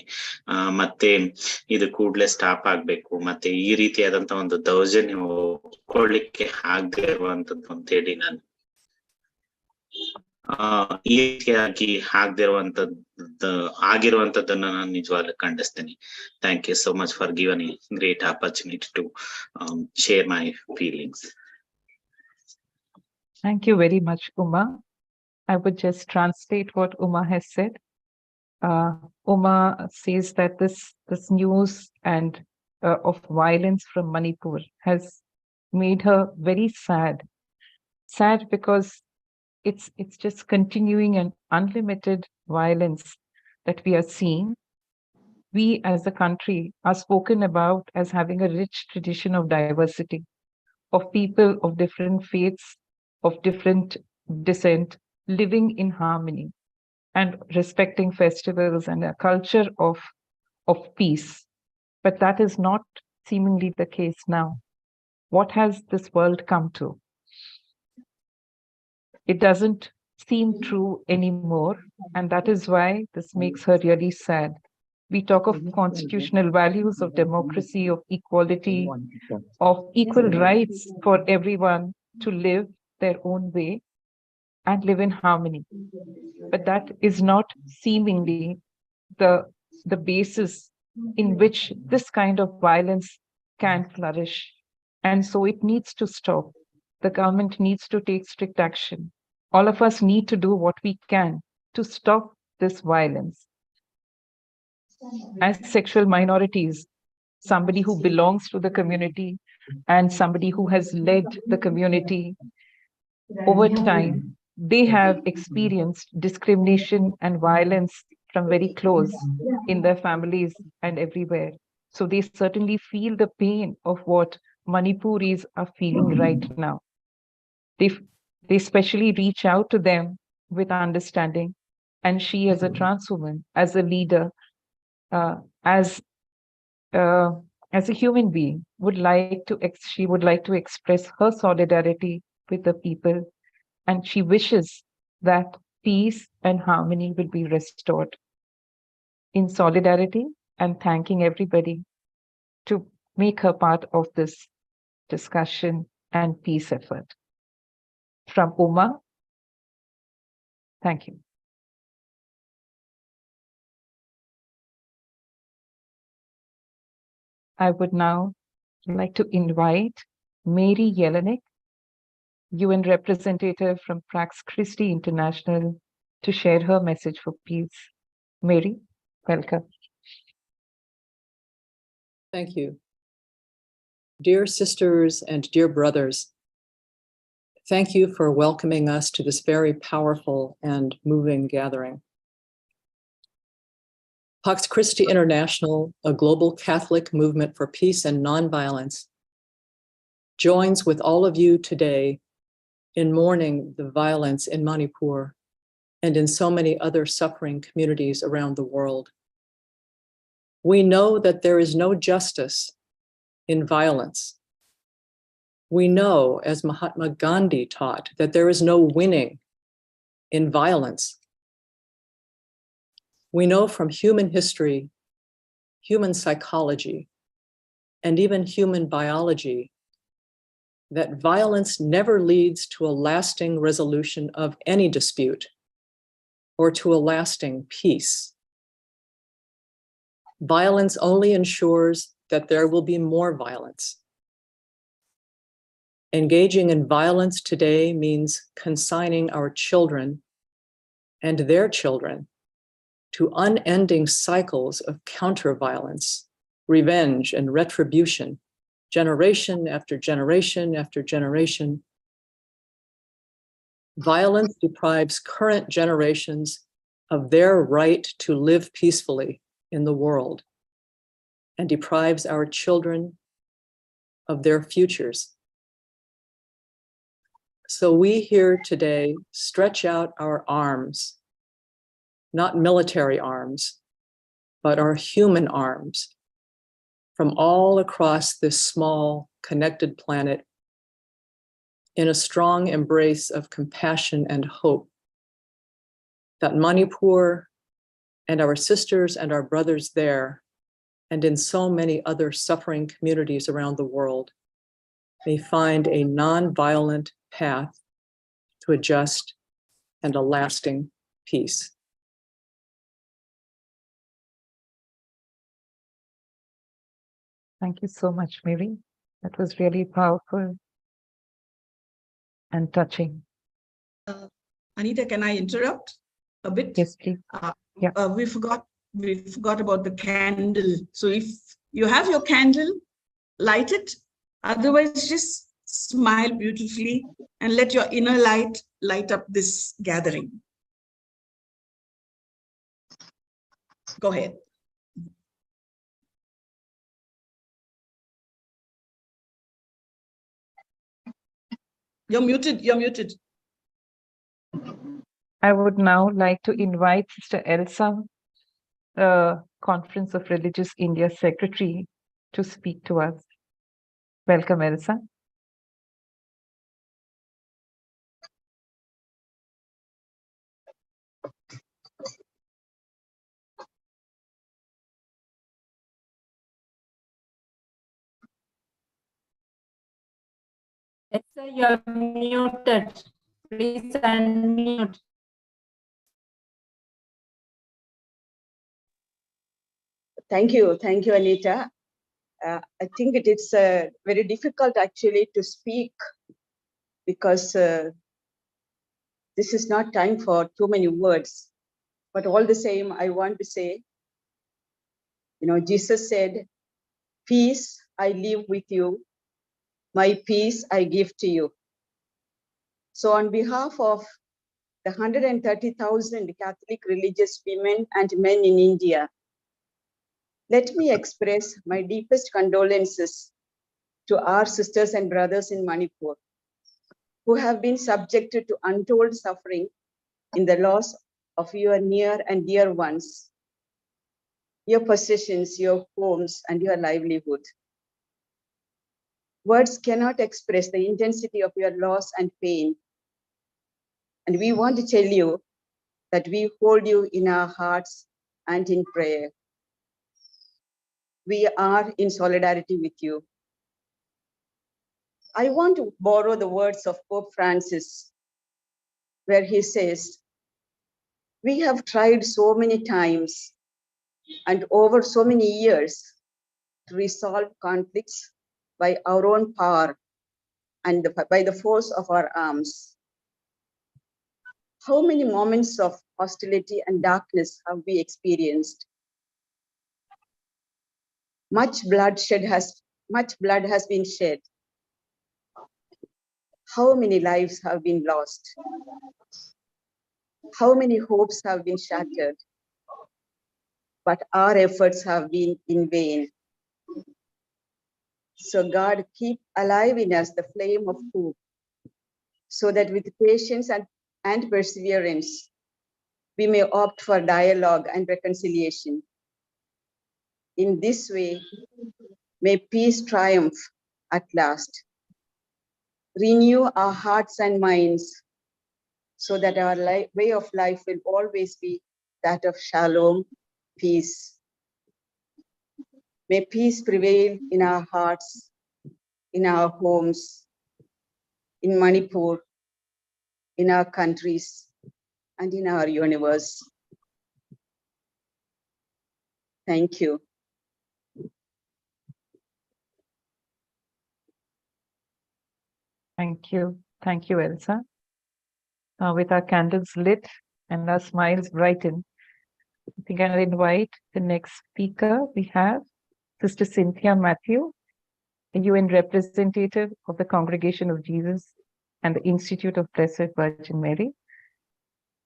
ಮತ್ತೆ ಇದು ಕೂಡ್ಲೆ ಸ್ಟಾಪ್ ಆಗ್ಬೇಕು. ಮತ್ತೆ ಈ ರೀತಿಯಾದಂತ ಒಂದು ದೌರ್ಜನ್ಯ ಒಪ್ಕೊಳ್ಳಿಕ್ಕೆ ಆಗದೆ ಇರುವಂತದ್ದು ಅಂತ ಹೇಳಿ ನಾನು ಈ ರೀತಿಯಾಗಿ ಆಗಿರುವಂತದ್ದನ್ನ ನಾನು ನಿಜವಾಗ್ಲೂ ಖಂಡಿಸ್ತೇನೆ. Thank you so much for given a great opportunity to share my feelings. Thank you very much, Uma. I would just translate what Uma has said. Uma says that this news and of violence from Manipur has made her very sad. Sad because it's just continuing an unlimited violence that we are seeing. We as a country are spoken about as having a rich tradition of diversity, of people of different faiths, of different descent, living in harmony and respecting festivals and a culture of peace. But that is not seemingly the case now. What has this world come to? It doesn't seem true anymore, and that is why this makes her really sad. We talk of constitutional values of democracy, of equality, of equal rights for everyone to live their own way and live in harmony. But that is not seemingly the basis in which this kind of violence can flourish. And so it needs to stop. The government needs to take strict action. All of us need to do what we can to stop this violence. As sexual minorities, somebody who belongs to the community and somebody who has led the community over time, they have experienced discrimination and violence from very close in their families and everywhere. So they certainly feel the pain of what Manipuris are feeling right now. They especially reach out to them with understanding. And she, as a trans woman, as a leader, as a human being, would like to express her solidarity with the people, and she wishes that peace and harmony will be restored. In solidarity and thanking everybody to make her part of this discussion and peace effort. From Uma, thank you. I would now like to invite Mary Jelinek, UN representative from Prax Christi International, to share her message for peace. Mary, welcome. Thank you. Dear sisters and dear brothers, thank you for welcoming us to this very powerful and moving gathering. Pax Christi International, a global Catholic movement for peace and nonviolence, joins with all of you today in mourning the violence in Manipur and in so many other suffering communities around the world. We know that there is no justice in violence. We know, as Mahatma Gandhi taught, that there is no winning in violence. We know from human history, human psychology, and even human biology that violence never leads to a lasting resolution of any dispute or to a lasting peace. Violence only ensures that there will be more violence. Engaging in violence today means consigning our children and their children to unending cycles of counter-violence, revenge, and retribution, generation after generation after generation. Violence deprives current generations of their right to live peacefully in the world and deprives our children of their futures. So we here today stretch out our arms, not military arms, but our human arms from all across this small, connected planet in a strong embrace of compassion and hope that Manipur and our sisters and our brothers there and in so many other suffering communities around the world may find a non-violent path to a just and a lasting peace. Thank you so much, Mary. That was really powerful and touching. Anita, can I interrupt a bit? Yes, please. Yeah. We forgot about the candle. So if you have your candle, light it. Otherwise, just smile beautifully and let your inner light up this gathering. Go ahead. You're muted. I would now like to invite Sister Elsa, the Conference of Religious India Secretary, to speak to us. Welcome, Elsa. Elsa, you are muted. Please unmute. Thank you, Anita. I think it is very difficult actually to speak because this is not time for too many words. But all the same, I want to say, Jesus said, "Peace I leave with you, my peace I give to you." So on behalf of the 130,000 Catholic religious women and men in India, let me express my deepest condolences to our sisters and brothers in Manipur who have been subjected to untold suffering in the loss of your near and dear ones, your possessions, your homes, and your livelihood. Words cannot express the intensity of your loss and pain. And we want to tell you that we hold you in our hearts and in prayer. We are in solidarity with you. I want to borrow the words of Pope Francis, where he says, "We have tried so many times and over so many years to resolve conflicts by our own power and by the force of our arms. How many moments of hostility and darkness have we experienced? Much blood has been shed. How many lives have been lost? How many hopes have been shattered? but our efforts have been in vain. So God, keep alive in us the flame of hope, so that with patience and perseverance, we may opt for dialogue and reconciliation. In this way, may peace triumph at last. Renew our hearts and minds so that our way of life will always be that of shalom, peace. May peace prevail in our hearts, in our homes, in Manipur, in our countries, and in our universe. Thank you. Thank you. Thank you, Elsa. With our candles lit and our smiles brightened, I think I'll invite the next speaker. We have Sister Cynthia Matthew, a UN representative of the Congregation of Jesus and the Institute of Blessed Virgin Mary.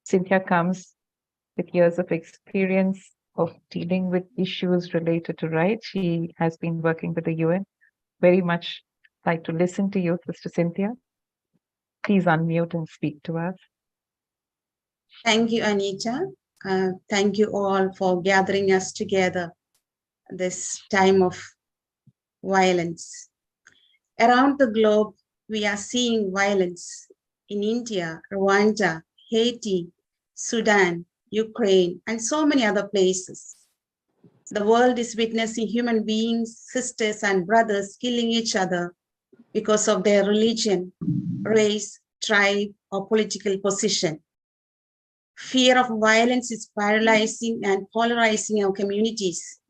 Cynthia comes with years of experience of dealing with issues related to rights. She has been working with the UN. Very much like to listen to you, Sister Cynthia. Please unmute and speak to us. Thank you, Anita. Thank you all for gathering us together this time of violence. Around the globe, we are seeing violence in India, Rwanda, Haiti, Sudan, Ukraine, and so many other places. The world is witnessing human beings, sisters and brothers killing each other because of their religion, race, tribe, or political position. Fear of violence is paralyzing and polarizing our communities.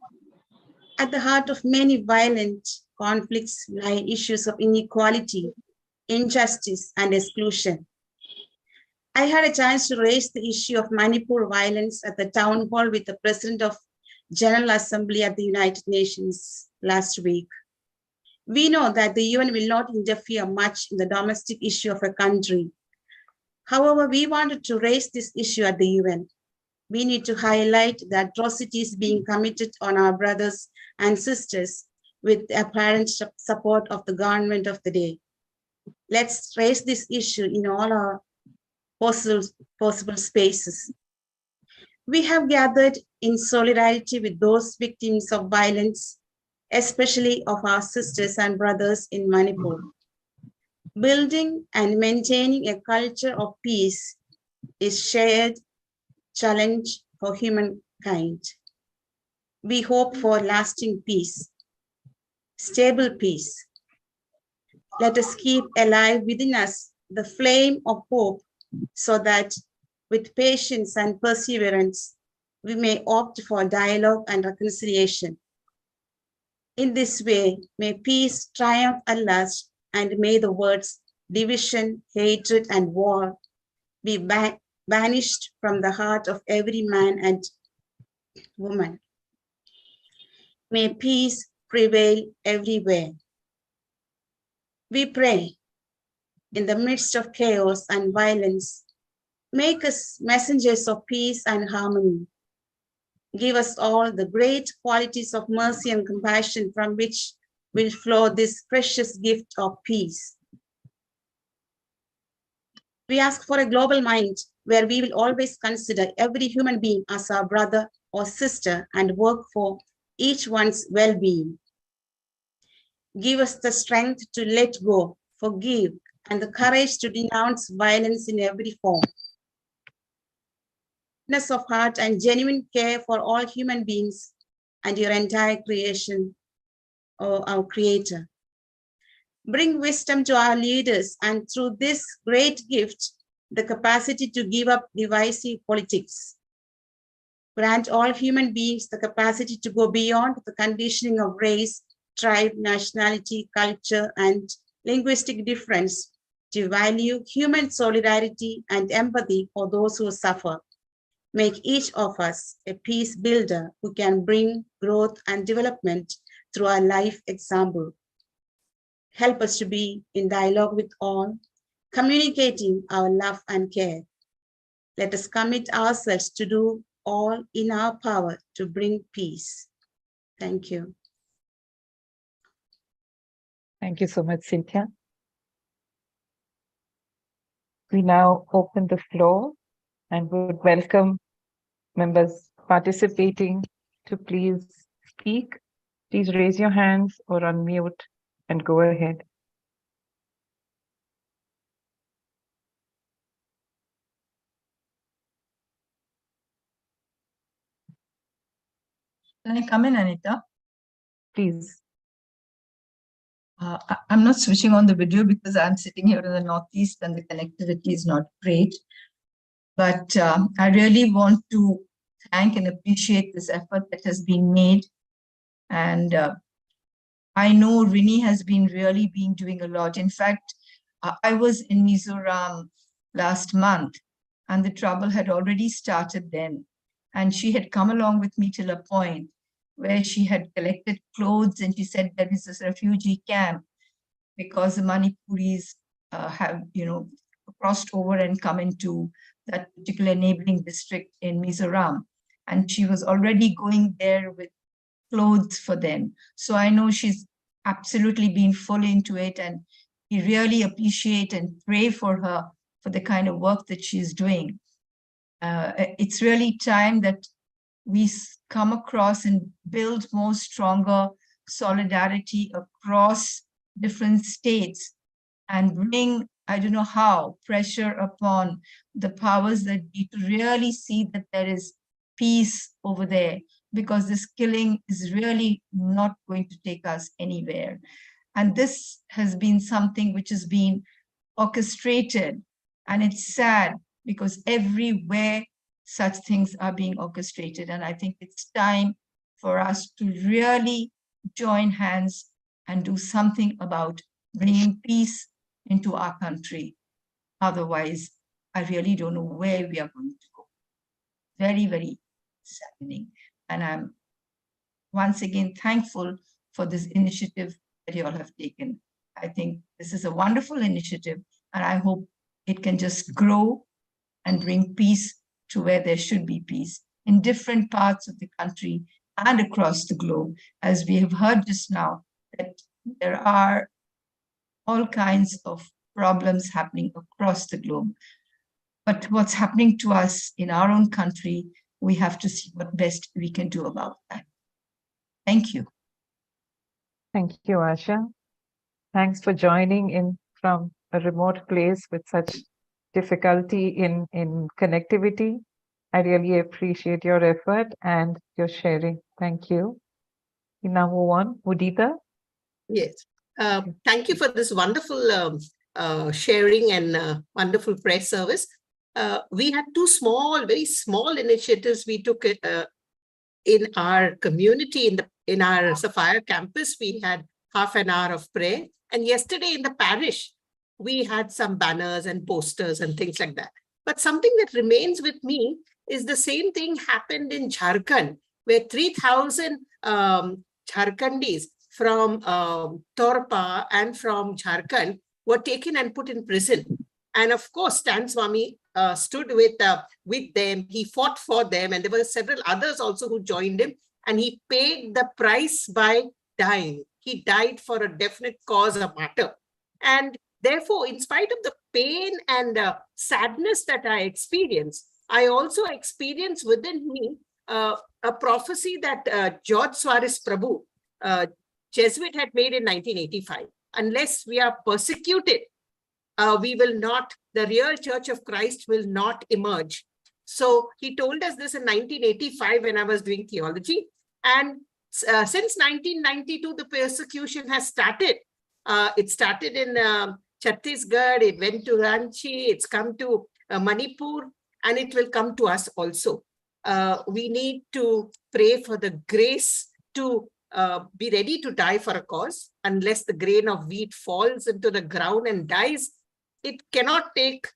At the heart of many violent conflicts lie issues of inequality, injustice, and exclusion. I had a chance to raise the issue of Manipur violence at the town hall with the President of General Assembly at the United Nations last week. We know that the UN will not interfere much in the domestic issue of a country. However, we wanted to raise this issue at the UN. We need to highlight the atrocities being committed on our brothers and sisters with the apparent support of the government of the day. Let's raise this issue in all our possible spaces. We have gathered in solidarity with those victims of violence, especially of our sisters and brothers in Manipur. Building and maintaining a culture of peace is shared challenge for humankind. We hope for lasting peace, stable peace. Let us keep alive within us the flame of hope so that with patience and perseverance, we may opt for dialogue and reconciliation. In this way, may peace triumph at last, and may the words division, hatred, and war be banished from the heart of every man and woman. May peace prevail everywhere. We pray, in the midst of chaos and violence, make us messengers of peace and harmony. Give us all the great qualities of mercy and compassion from which will flow this precious gift of peace. We ask for a global mind where we will always consider every human being as our brother or sister and work for each one's well-being. Give us the strength to let go, forgive, and the courage to denounce violence in every form. Of heart and genuine care for all human beings and your entire creation, or our Creator. Bring wisdom to our leaders, and through this great gift, the capacity to give up divisive politics. Grant all human beings the capacity to go beyond the conditioning of race, tribe, nationality, culture, and linguistic difference to value human solidarity and empathy for those who suffer. Make each of us a peace builder who can bring growth and development through our life example. Help us to be in dialogue with all, communicating our love and care. Let us commit ourselves to do all in our power to bring peace. Thank you. Thank you so much, Cynthia. We now open the floor and would welcome members participating to please speak. Please raise your hands or unmute and go ahead. Can I come in, Anita? Please. I'm not switching on the video because I'm sitting here in the Northeast and the connectivity is not great. But I really want to thank and appreciate this effort that has been made. And I know Rini has been doing a lot. In fact, I was in Mizoram last month and the trouble had already started then. And she had come along with me till a point where she had collected clothes and she said there is this refugee camp because the Manipuris have, crossed over and come into that particular neighboring district in Mizoram. And she was already going there with clothes for them. So I know she's absolutely been full into it, and we really appreciate and pray for her for the kind of work that she's doing. It's really time that we come across and build more stronger solidarity across different states and bring, I don't know how, pressure upon the powers that be to really see that there is peace over there, because this killing is really not going to take us anywhere. And this has been something which has been orchestrated, and it's sad because everywhere such things are being orchestrated. And I think it's time for us to really join hands and do something about bringing peace into our country. Otherwise, I really don't know where we are going to go. Very, very saddening. And I'm once again thankful for this initiative that you all have taken. I think this is a wonderful initiative, and I hope it can just grow and bring peace to where there should be peace in different parts of the country and across the globe. As we have heard just now, that there are all kinds of problems happening across the globe. But what's happening to us in our own country, we have to see what best we can do about that. Thank you. Thank you, Asha. Thanks for joining in from a remote place with such difficulty in connectivity. I really appreciate your effort and your sharing. Thank you. We now move on. Mudita? Yes. Thank you for this wonderful sharing and wonderful press service. We had two very small initiatives we took in our community, in our Sapphire campus. We had half an hour of prayer. And yesterday in the parish, we had some banners and posters and things like that. But something that remains with me is the same thing happened in Jharkhand, where 3,000 Jharkhandis from Torpa and from Jharkhand were taken and put in prison. And of course, Stan Swami stood with them. He fought for them, and there were several others also who joined him. And he paid the price by dying. He died for a definite cause, a martyr. And therefore, in spite of the pain and sadness that I experienced, I also experienced within me a prophecy that George Suarez Prabhu, Jesuit, had made in 1985. Unless we are persecuted, we will not, the real Church of Christ will not emerge. So he told us this in 1985 when I was doing theology. And since 1992, the persecution has started. It started in Chhattisgarh, it went to Ranchi, it's come to Manipur, and it will come to us also. We need to pray for the grace to be ready to die for a cause. Unless the grain of wheat falls into the ground and dies, it cannot take,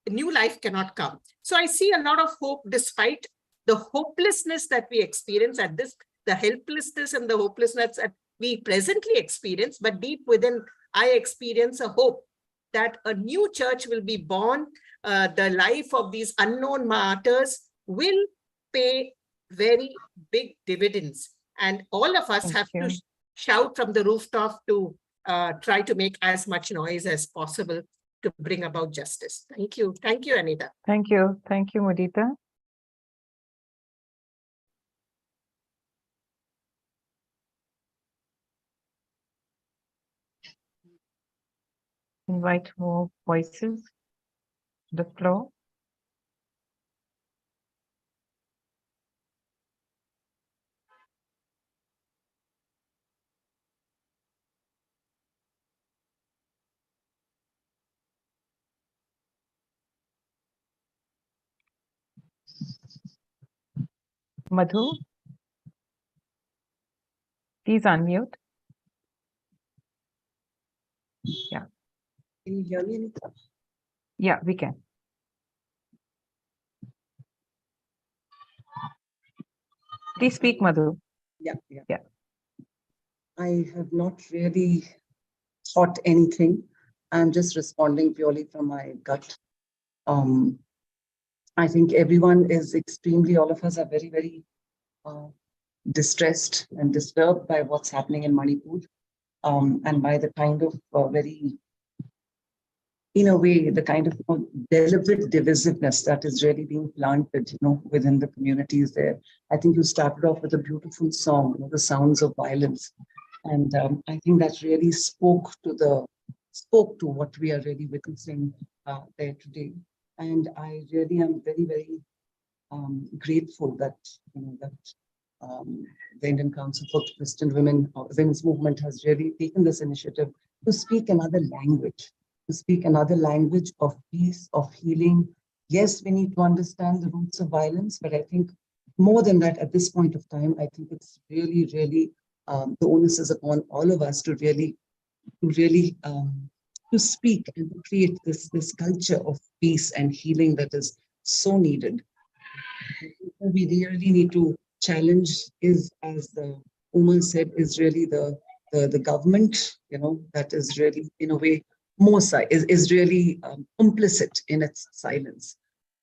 new life cannot come. So I see a lot of hope despite the hopelessness that we experience at this, the helplessness and the hopelessness that we presently experience, but deep within, I experience a hope that a new church will be born. The life of these unknown martyrs will pay very big dividends. And all of us have to shout from the rooftop to try to make as much noise as possible to bring about justice. Thank you. Thank you, Anita. Thank you. Thank you, Mudita. Invite more voices to the floor. Madhu, please unmute. Yeah. Can you hear me, Anita? Yeah, we can. Please speak, Madhu. Yeah. Yeah. I have not really thought anything. I'm just responding purely from my gut. I think everyone is all of us are very, very distressed and disturbed by what's happening in Manipur, and by the kind of very, in a way, the kind of deliberate divisiveness that is really being planted, within the communities there. I think you started off with a beautiful song, The Sounds of Violence. And I think that really spoke to what we are really witnessing there today. And I really am very, very grateful that, the Indian Council for Christian Women's Movement has really taken this initiative to speak another language, of peace, of healing. Yes, we need to understand the roots of violence, but I think more than that, at this point of time, I think it's really, really, the onus is upon all of us to to speak and to create this culture of peace and healing that is so needed. We really need to challenge is, as the Uma said, is really the government, that is really, in a way, is really complicit in its silence.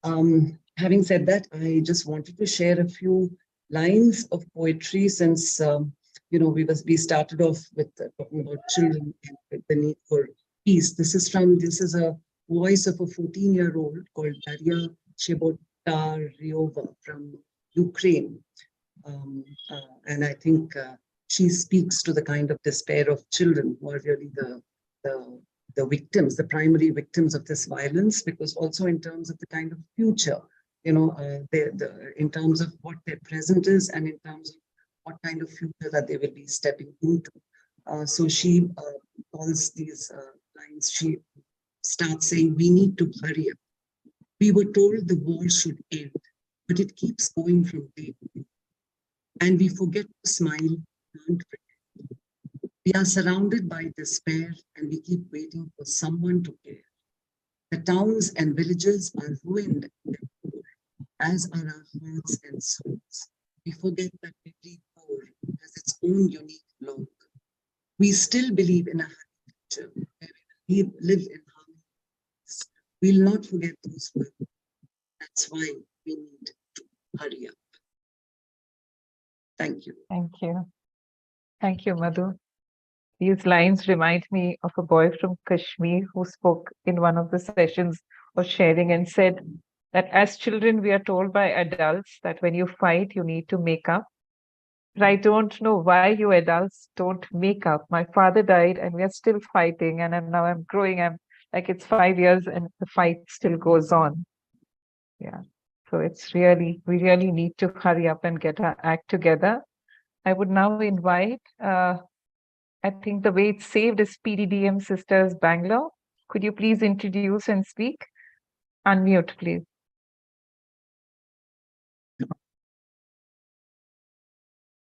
Having said that, I just wanted to share a few lines of poetry since, we started off with talking about children and the need for peace. This is a voice of a 14-year-old called Daria Chebotaryova from Ukraine. And I think she speaks to the kind of despair of children who are really the victims, the primary victims of this violence, because also in terms of the kind of future, in terms of what their present is and in terms of what kind of future that they will be stepping into. So she calls these lines, she starts saying, we need to hurry up. We were told the war should end, but it keeps going from day to day. And we forget to smile and pretend. We are surrounded by despair and we keep waiting for someone to care. The towns and villages are ruined and poor, as are our hearts and souls. We forget that every core has its own unique log. We still believe in a happy future where we will live in harmony. We'll not forget those words. That's why we need to hurry up. Thank you. Thank you. Thank you, Madhu. These lines remind me of a boy from Kashmir who spoke in one of the sessions of sharing and said that as children, we are told by adults that when you fight, you need to make up. But I don't know why you adults don't make up. My father died and we are still fighting, and now I'm growing. I'm like, it's 5 years and the fight still goes on. Yeah. So we really need to hurry up and get our act together. I would now invite, I think the way it's saved is PDDM Sisters Bangalore. Could you please introduce and speak? Unmute, please.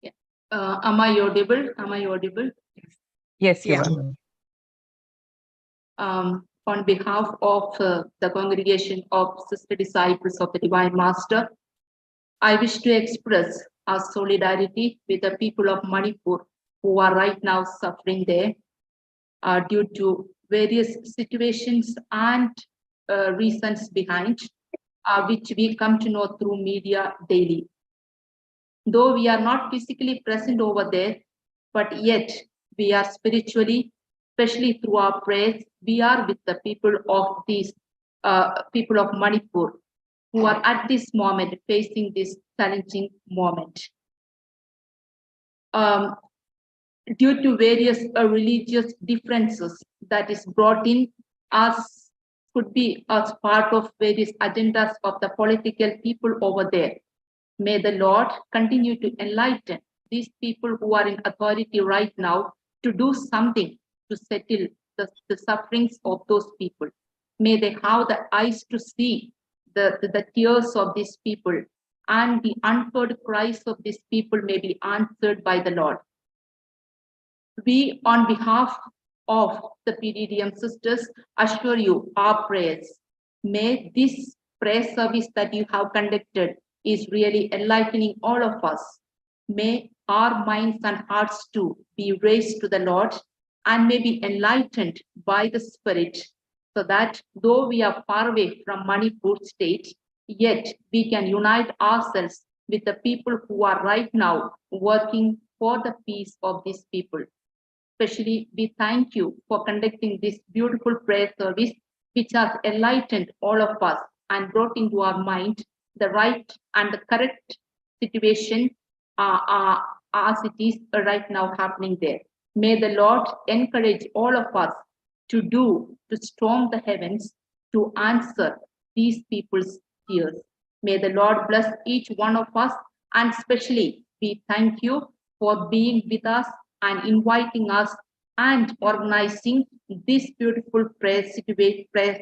Yeah. Am I audible? Am I audible? Yes, you are. On behalf of the congregation of Sister Disciples of the Divine Master, I wish to express our solidarity with the people of Manipur who are right now suffering there due to various situations and reasons behind. which we come to know through media daily. Though we are not physically present over there, but yet we are spiritually, especially through our prayers, we are with the people of these people of Manipur who are at this moment facing this challenging moment. Due to various religious differences that is brought in as could be as part of various agendas of the political people over there. May the Lord continue to enlighten these people who are in authority right now to do something to settle the sufferings of those people. May they have the eyes to see the tears of these people, and the unheard cries of these people may be answered by the Lord. We, on behalf of the PDDM sisters, assure you our prayers. May this prayer service that you have conducted is really enlightening all of us. May our minds and hearts too be raised to the Lord and may be enlightened by the Spirit, so that though we are far away from Manipur state, yet we can unite ourselves with the people who are right now working for the peace of these people. Especially, we thank you for conducting this beautiful prayer service, which has enlightened all of us and brought into our mind the right and the correct situation as it is right now happening there. May the Lord encourage all of us to storm the heavens to answer these people's tears. May the Lord bless each one of us, and especially we thank you for being with us and inviting us and organizing this beautiful prayer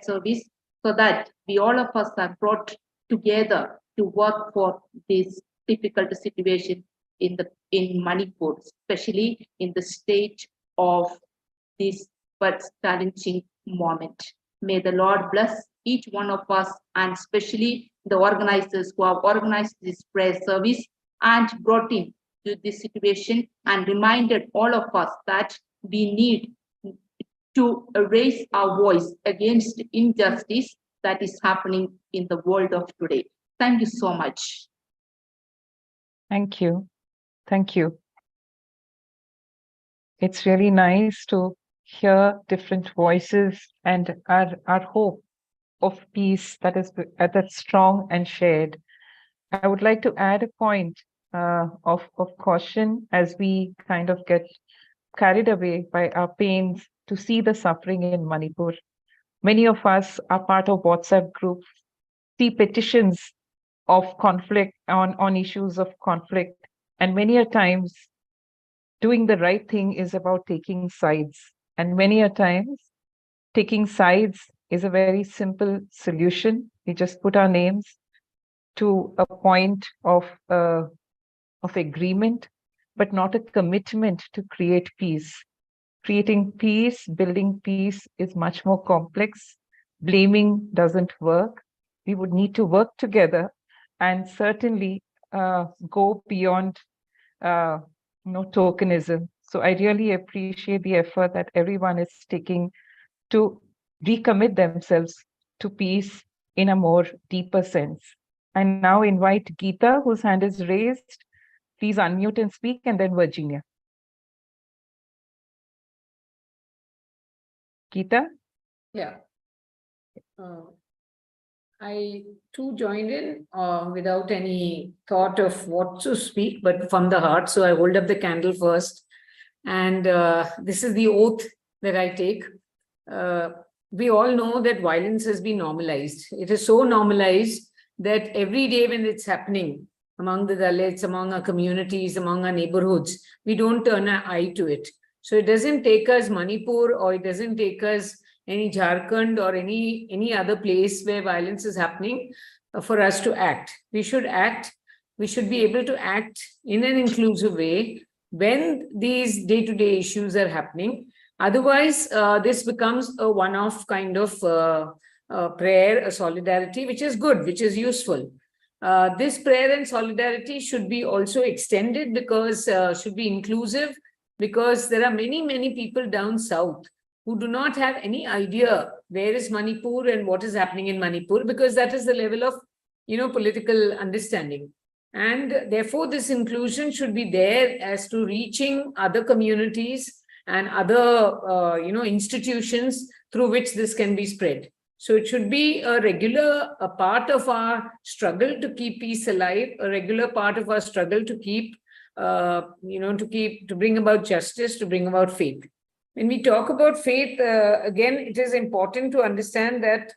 service, so that we all of us are brought together to work for this difficult situation in Manipur, especially in the state of this but challenging moment. May the Lord bless each one of us, and especially the organizers who have organized this prayer service and brought in to this situation and reminded all of us that we need to raise our voice against injustice that is happening in the world of today. Thank you so much. Thank you. Thank you. It's really nice to hear different voices and our hope of peace that's strong and shared. I would like to add a point of caution as we kind of get carried away by our pains to see the suffering in Manipur. Many of us are part of WhatsApp groups, see petitions of conflict on issues of conflict, and many a times doing the right thing is about taking sides. And many a times taking sides is a very simple solution. We just put our names to a point of agreement, but not a commitment to create peace. Creating peace, building peace is much more complex. Blaming doesn't work. We would need to work together and certainly go beyond tokenism. So I really appreciate the effort that everyone is taking to recommit themselves to peace in a more deeper sense. I now invite Geeta, whose hand is raised. Please unmute and speak, and then Virginia. Geeta? Yeah. I too joined in without any thought of what to speak, but from the heart. So I hold up the candle first. And this is the oath that I take. We all know that violence has been normalized. It is so normalized that every day when it's happening among the Dalits, among our communities, among our neighborhoods, we don't turn an eye to it. So it doesn't take us Manipur, or it doesn't take us any Jharkhand or any other place where violence is happening for us to act. We should act. We should be able to act in an inclusive way when these day-to-day issues are happening. Otherwise, this becomes a one-off kind of prayer, a solidarity, which is good, which is useful. This prayer and solidarity should be also extended, because should be inclusive, because there are many, many people down south who do not have any idea where is Manipur and what is happening in Manipur, because that is the level of political understanding. And therefore, this inclusion should be there as to reaching other communities and other, institutions through which this can be spread. So it should be a regular part of our struggle to keep peace alive, a regular part of our struggle to keep, to bring about justice, to bring about faith. When we talk about faith, again, it is important to understand that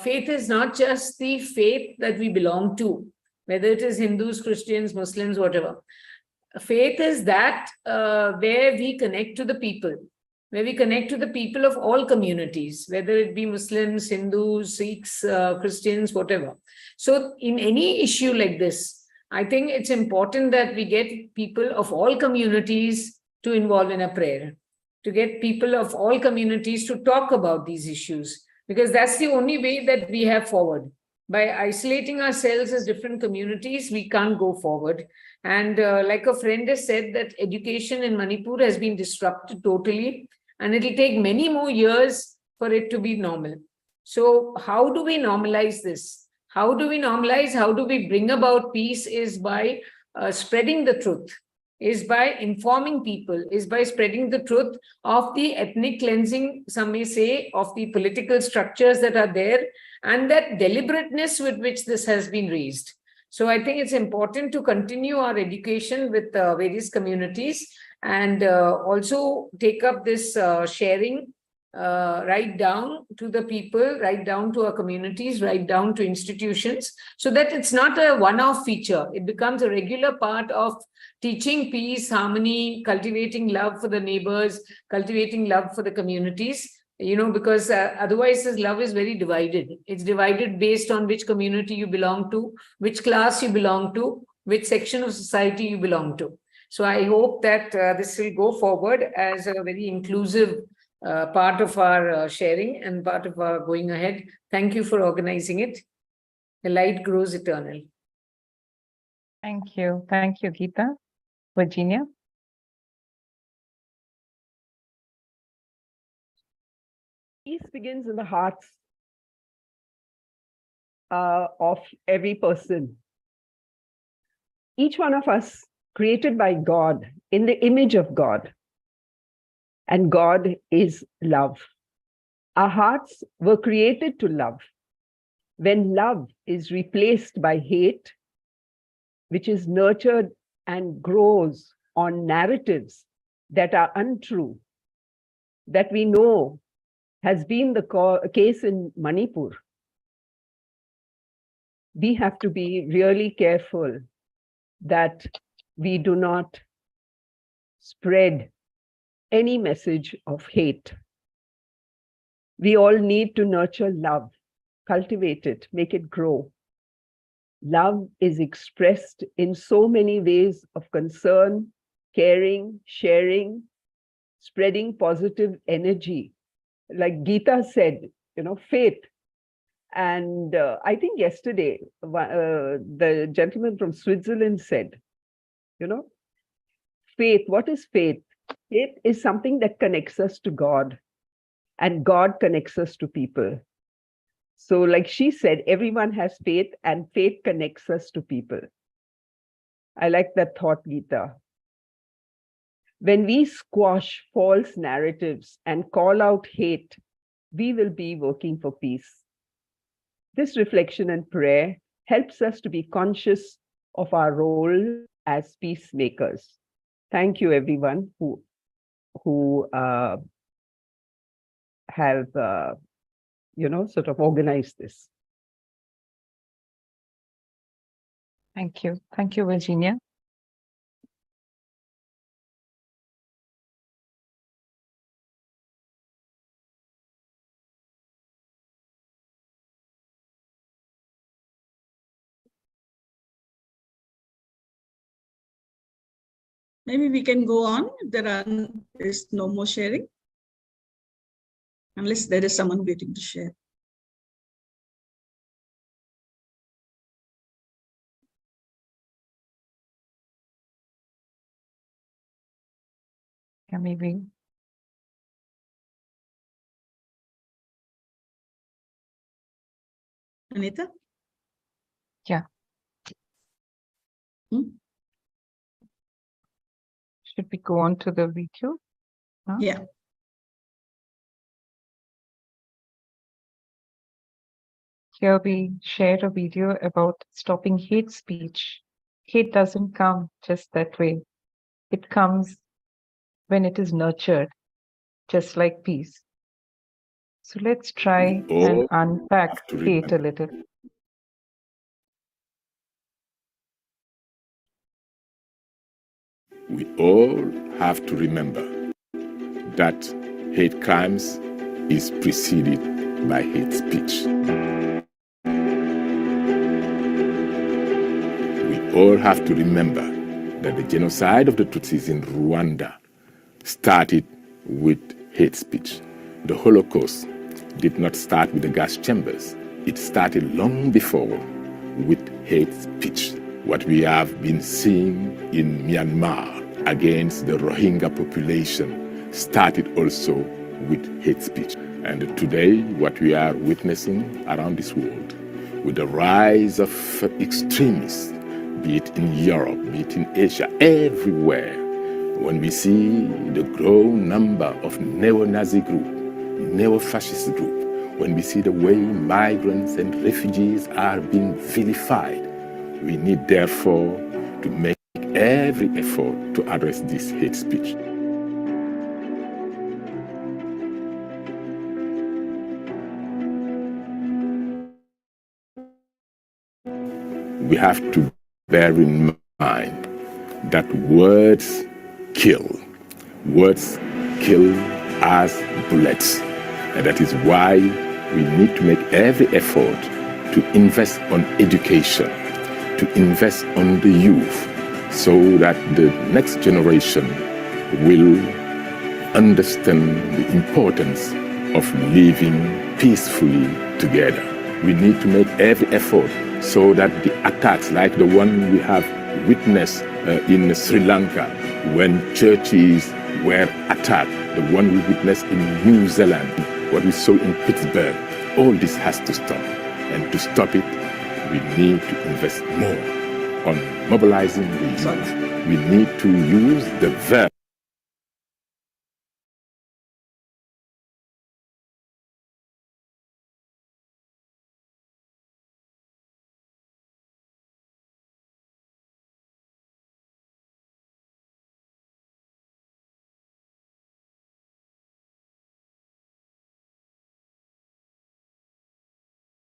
faith is not just the faith that we belong to, whether it is Hindus, Christians, Muslims, whatever. Faith is that where we connect to the people, where we connect to the people of all communities, whether it be Muslims, Hindus, Sikhs, Christians, whatever. So in any issue like this, I think it's important that we get people of all communities to involve in a prayer, to get people of all communities to talk about these issues, because that's the only way that we have forward. By isolating ourselves as different communities, we can't go forward. And like a friend has said, that education in Manipur has been disrupted totally, and it'll take many more years for it to be normal. So how do we normalize this? How do we normalize? How do we bring about peace? Is by spreading the truth, is by informing people, is by spreading the truth of the ethnic cleansing, some may say, of the political structures that are there, and that deliberateness with which this has been raised. So I think it's important to continue our education with various communities, and also take up this sharing right down to the people, right down to our communities, right down to institutions, so that it's not a one-off feature. It becomes a regular part of teaching peace, harmony, cultivating love for the neighbors, cultivating love for the communities, because otherwise this love is very divided. It's divided based on which community you belong to, which class you belong to, which section of society you belong to. So I hope that this will go forward as a very inclusive part of our sharing and part of our going ahead. Thank you for organizing it. The light grows eternal. Thank you. Thank you, Geeta. Virginia? Peace begins in the hearts of every person. Each one of us created by God in the image of God. And God is love. Our hearts were created to love. When love is replaced by hate, which is nurtured and grows on narratives that are untrue, that we know has been the case in Manipur, we have to be really careful that we do not spread any message of hate. We all need to nurture love, cultivate it, make it grow. Love is expressed in so many ways of concern, caring, sharing, spreading positive energy. Like Geeta said, faith. And I think yesterday, the gentleman from Switzerland said, faith, what is faith? Faith is something that connects us to God, and God connects us to people. So like she said, everyone has faith, and faith connects us to people. I like that thought, Geeta. When we squash false narratives and call out hate, we will be working for peace. This reflection and prayer helps us to be conscious of our role as peacemakers. Thank you, everyone who have sort of organized this. Thank you. Thank you, Virginia. Maybe we can go on if there is no more sharing, unless there is someone waiting to share. Yeah, maybe. Anita? Yeah. Should we go on to the video? Huh? Yeah. Here we share a video about stopping hate speech. Hate doesn't come just that way. It comes when it is nurtured, just like peace. So let's try and unpack hate a little. We all have to remember that hate crimes is preceded by hate speech. We all have to remember that the genocide of the Tutsis in Rwanda started with hate speech. The Holocaust did not start with the gas chambers. It started long before with hate speech. What we have been seeing in Myanmar against the Rohingya population started also with hate speech. And today, what we are witnessing around this world, with the rise of extremists, be it in Europe, be it in Asia, everywhere, when we see the growing number of neo-Nazi group, neo-fascist group, when we see the way migrants and refugees are being vilified, we need therefore to make every effort to address this hate speech. We have to bear in mind that words kill. Words kill as bullets. And that is why we need to make every effort to invest on education, to invest on the youth, so that the next generation will understand the importance of living peacefully together. We need to make every effort so that the attacks like the one we have witnessed in Sri Lanka, when churches were attacked, the one we witnessed in New Zealand, what we saw in Pittsburgh, all this has to stop. And to stop it, we need to invest more on mobilizing the youth. We need to use the verb.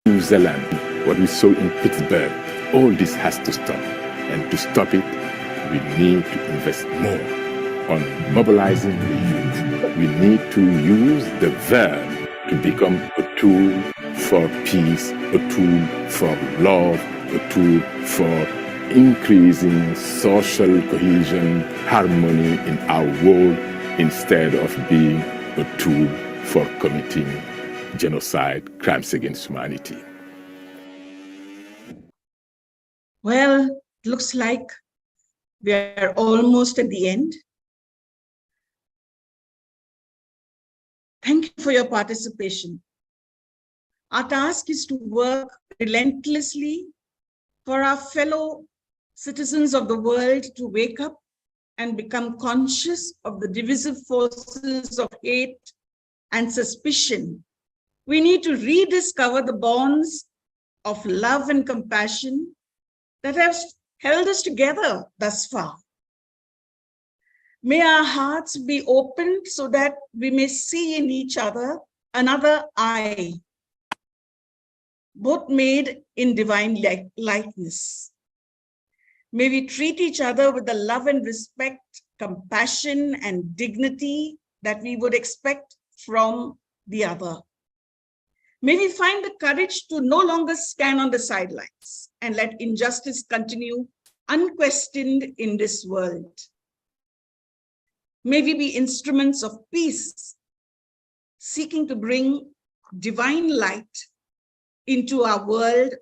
New Zealand, what we saw in Pittsburgh, all this has to stop. And to stop it, we need to invest more on mobilizing the youth. We need to use the verb to become a tool for peace, a tool for love, a tool for increasing social cohesion, harmony in our world, instead of being a tool for committing genocide, crimes against humanity. Well, it looks like we are almost at the end. Thank you for your participation. Our task is to work relentlessly for our fellow citizens of the world to wake up and become conscious of the divisive forces of hate and suspicion. We need to rediscover the bonds of love and compassion that have held us together thus far. May our hearts be opened so that we may see in each other another eye, both made in divine likeness. May we treat each other with the love and respect, compassion and dignity that we would expect from the other. May we find the courage to no longer stand on the sidelines and let injustice continue unquestioned in this world. May we be instruments of peace, seeking to bring divine light into our world,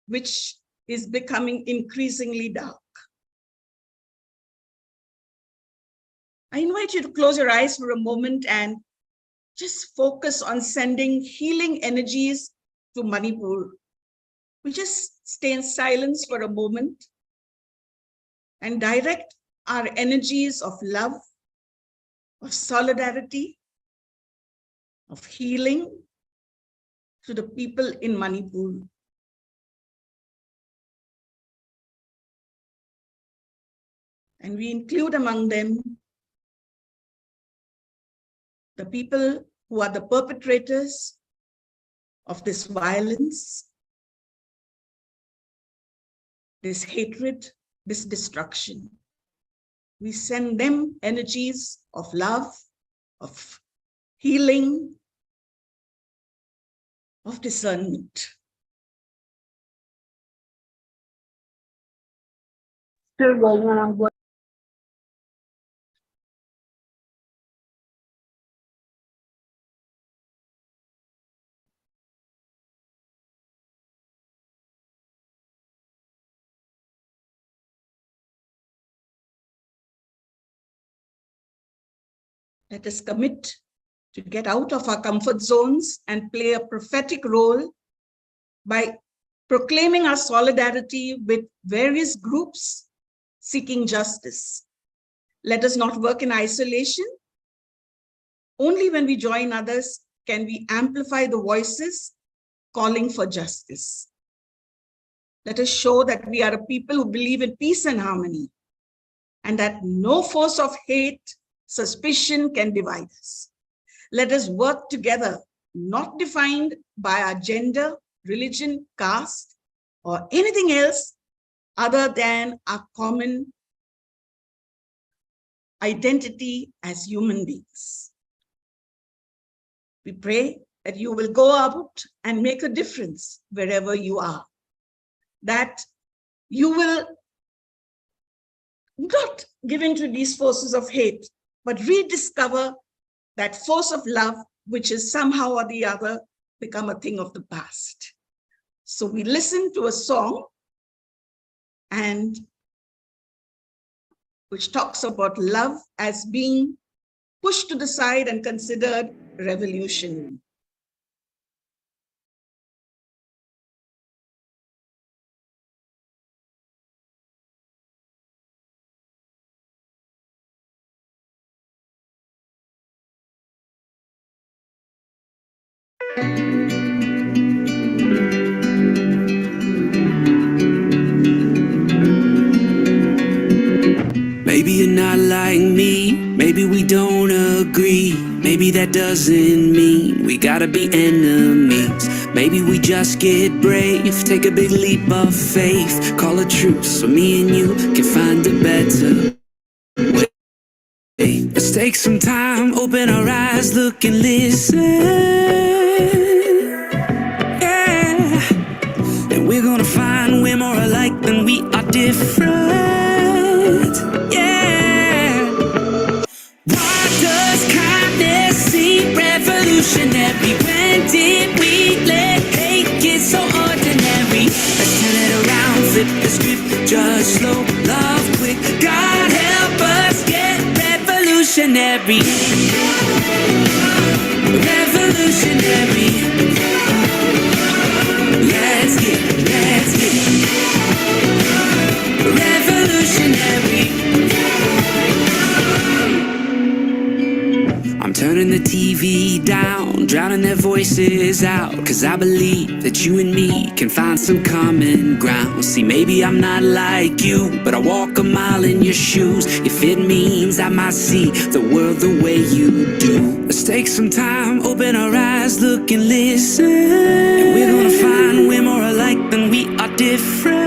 which is becoming increasingly dark. I invite you to close your eyes for a moment and just focus on sending healing energies to Manipur, we just stay in silence for a moment and direct our energies of love, of solidarity, of healing to the people in Manipur. And we include among them the people who are the perpetrators of this violence, this hatred, this destruction. We send them energies of love, of healing, of discernment. Still going on. Let us commit to get out of our comfort zones and play a prophetic role by proclaiming our solidarity with various groups seeking justice. Let us not work in isolation. Only when we join others can we amplify the voices calling for justice. Let us show that we are a people who believe in peace and harmony, and that no force of hate, suspicion can divide us. Let us work together, not defined by our gender, religion, caste, or anything else other than our common identity as human beings. We pray that you will go out and make a difference wherever you are, that you will not give in to these forces of hate, but rediscover that force of love, which is somehow or the other become a thing of the past. So we listen to a song and which talks about love as being pushed to the side and considered revolutionary. Maybe you're not like me, maybe we don't agree. Maybe that doesn't mean we gotta be enemies. Maybe we just get brave, take a big leap of faith. Call a truce so me and you can find a better way. Let's take some time, open our eyes, look and listen. Yeah, and we're gonna find we're more alike than we are different. Yeah. Why does kindness seem revolutionary? When did we let hate get so ordinary? Let's turn it around, flip the script, judge slow, love quick. God help us get revolutionary. Revolutionary. Let's get revolutionary. I'm turning the TV down, drowning their voices out, 'cause I believe that you and me can find some common ground. See, maybe I'm not like you, but I walk a mile in your shoes. If it means I might see the world the way you do. Let's take some time, open our eyes, look and listen. And we're gonna find we're more alike than we are different.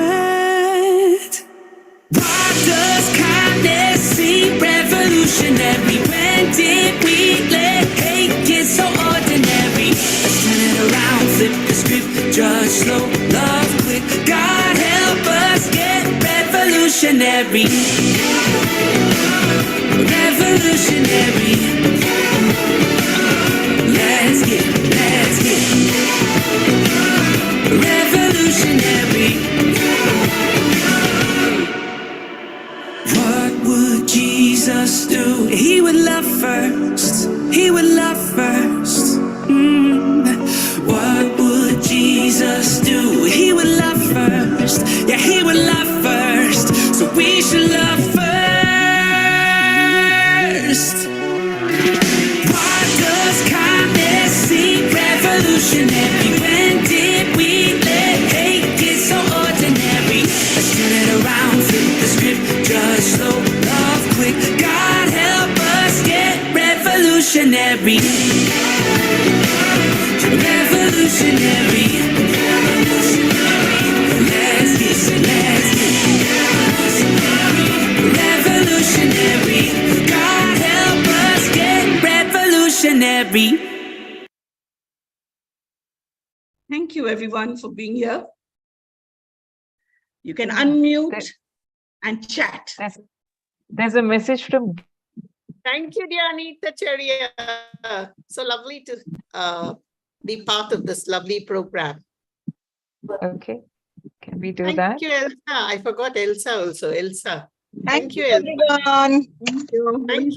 Why does kindness seem revolutionary? When did we let hate get so ordinary? Let's turn it around, flip the script, judge slow, love quick. God help us get revolutionary. Revolutionary. Let's get revolutionary. What would Jesus do? He would love first. He would love first. What would Jesus do? He would love you everyone for being here. You can unmute and chat. There's a message from. Thank you, dear Anita Charya. So lovely to be part of this lovely program. Okay, can we do Thank that? you, Elsa. I forgot Elsa also. Elsa. Thank you, Elsa. everyone. Thank you. Thank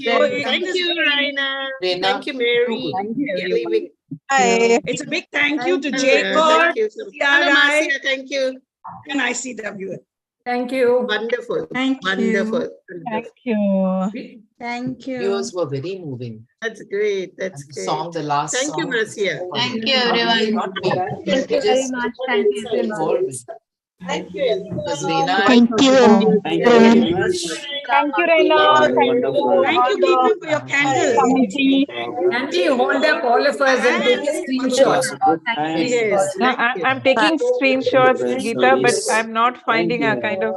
you, Raina. Raina, Thank you, Mary. Thank you, Yeah, everyone. leaving. Bye. It's a big thank you to Hello, JCoR, thank you. Hello, CRI, Marcia. Thank you. and ICWM. Thank you. Wonderful. Thank Wonderful. you. Wonderful. you. Thank you. Yours were very moving. That's great. That's And the great. song, the last Thank you, song. Marcia. Thank you, everyone. Not me. Thank you very much. Thank you, everyone. Thank you. Because Reena, Thank you. Thank you very much. Thank you, Reina. Wonderful. Thank you, people, for your candles. Committee. Nancy, hold up all of us and take a screenshot. Yes, No, thank you. I'm taking screenshots, Geeta, but I'm not finding a kind of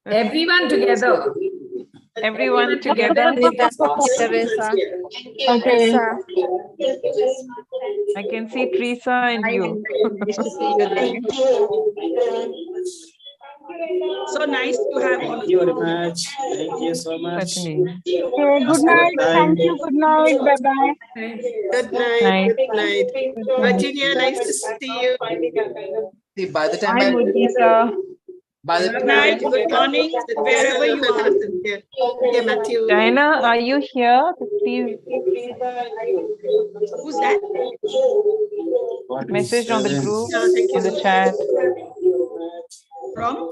Everyone together. everyone together. Okay. I can see Teresa and you. Nice to see you there. So nice to have all of Thank you you. very much. Thank you so much. Patni. Okay, good night. Thank you. Good night. Bye-bye. Good night. Good night. Virginia, nice to see you. see, by the time Bye, I, Mudita. by the Good time night, good morning, wherever you are. Yeah, Matthew. Diana, are you here? Please Who's that? message on the group, Yeah, thank you on the so much. chat. From?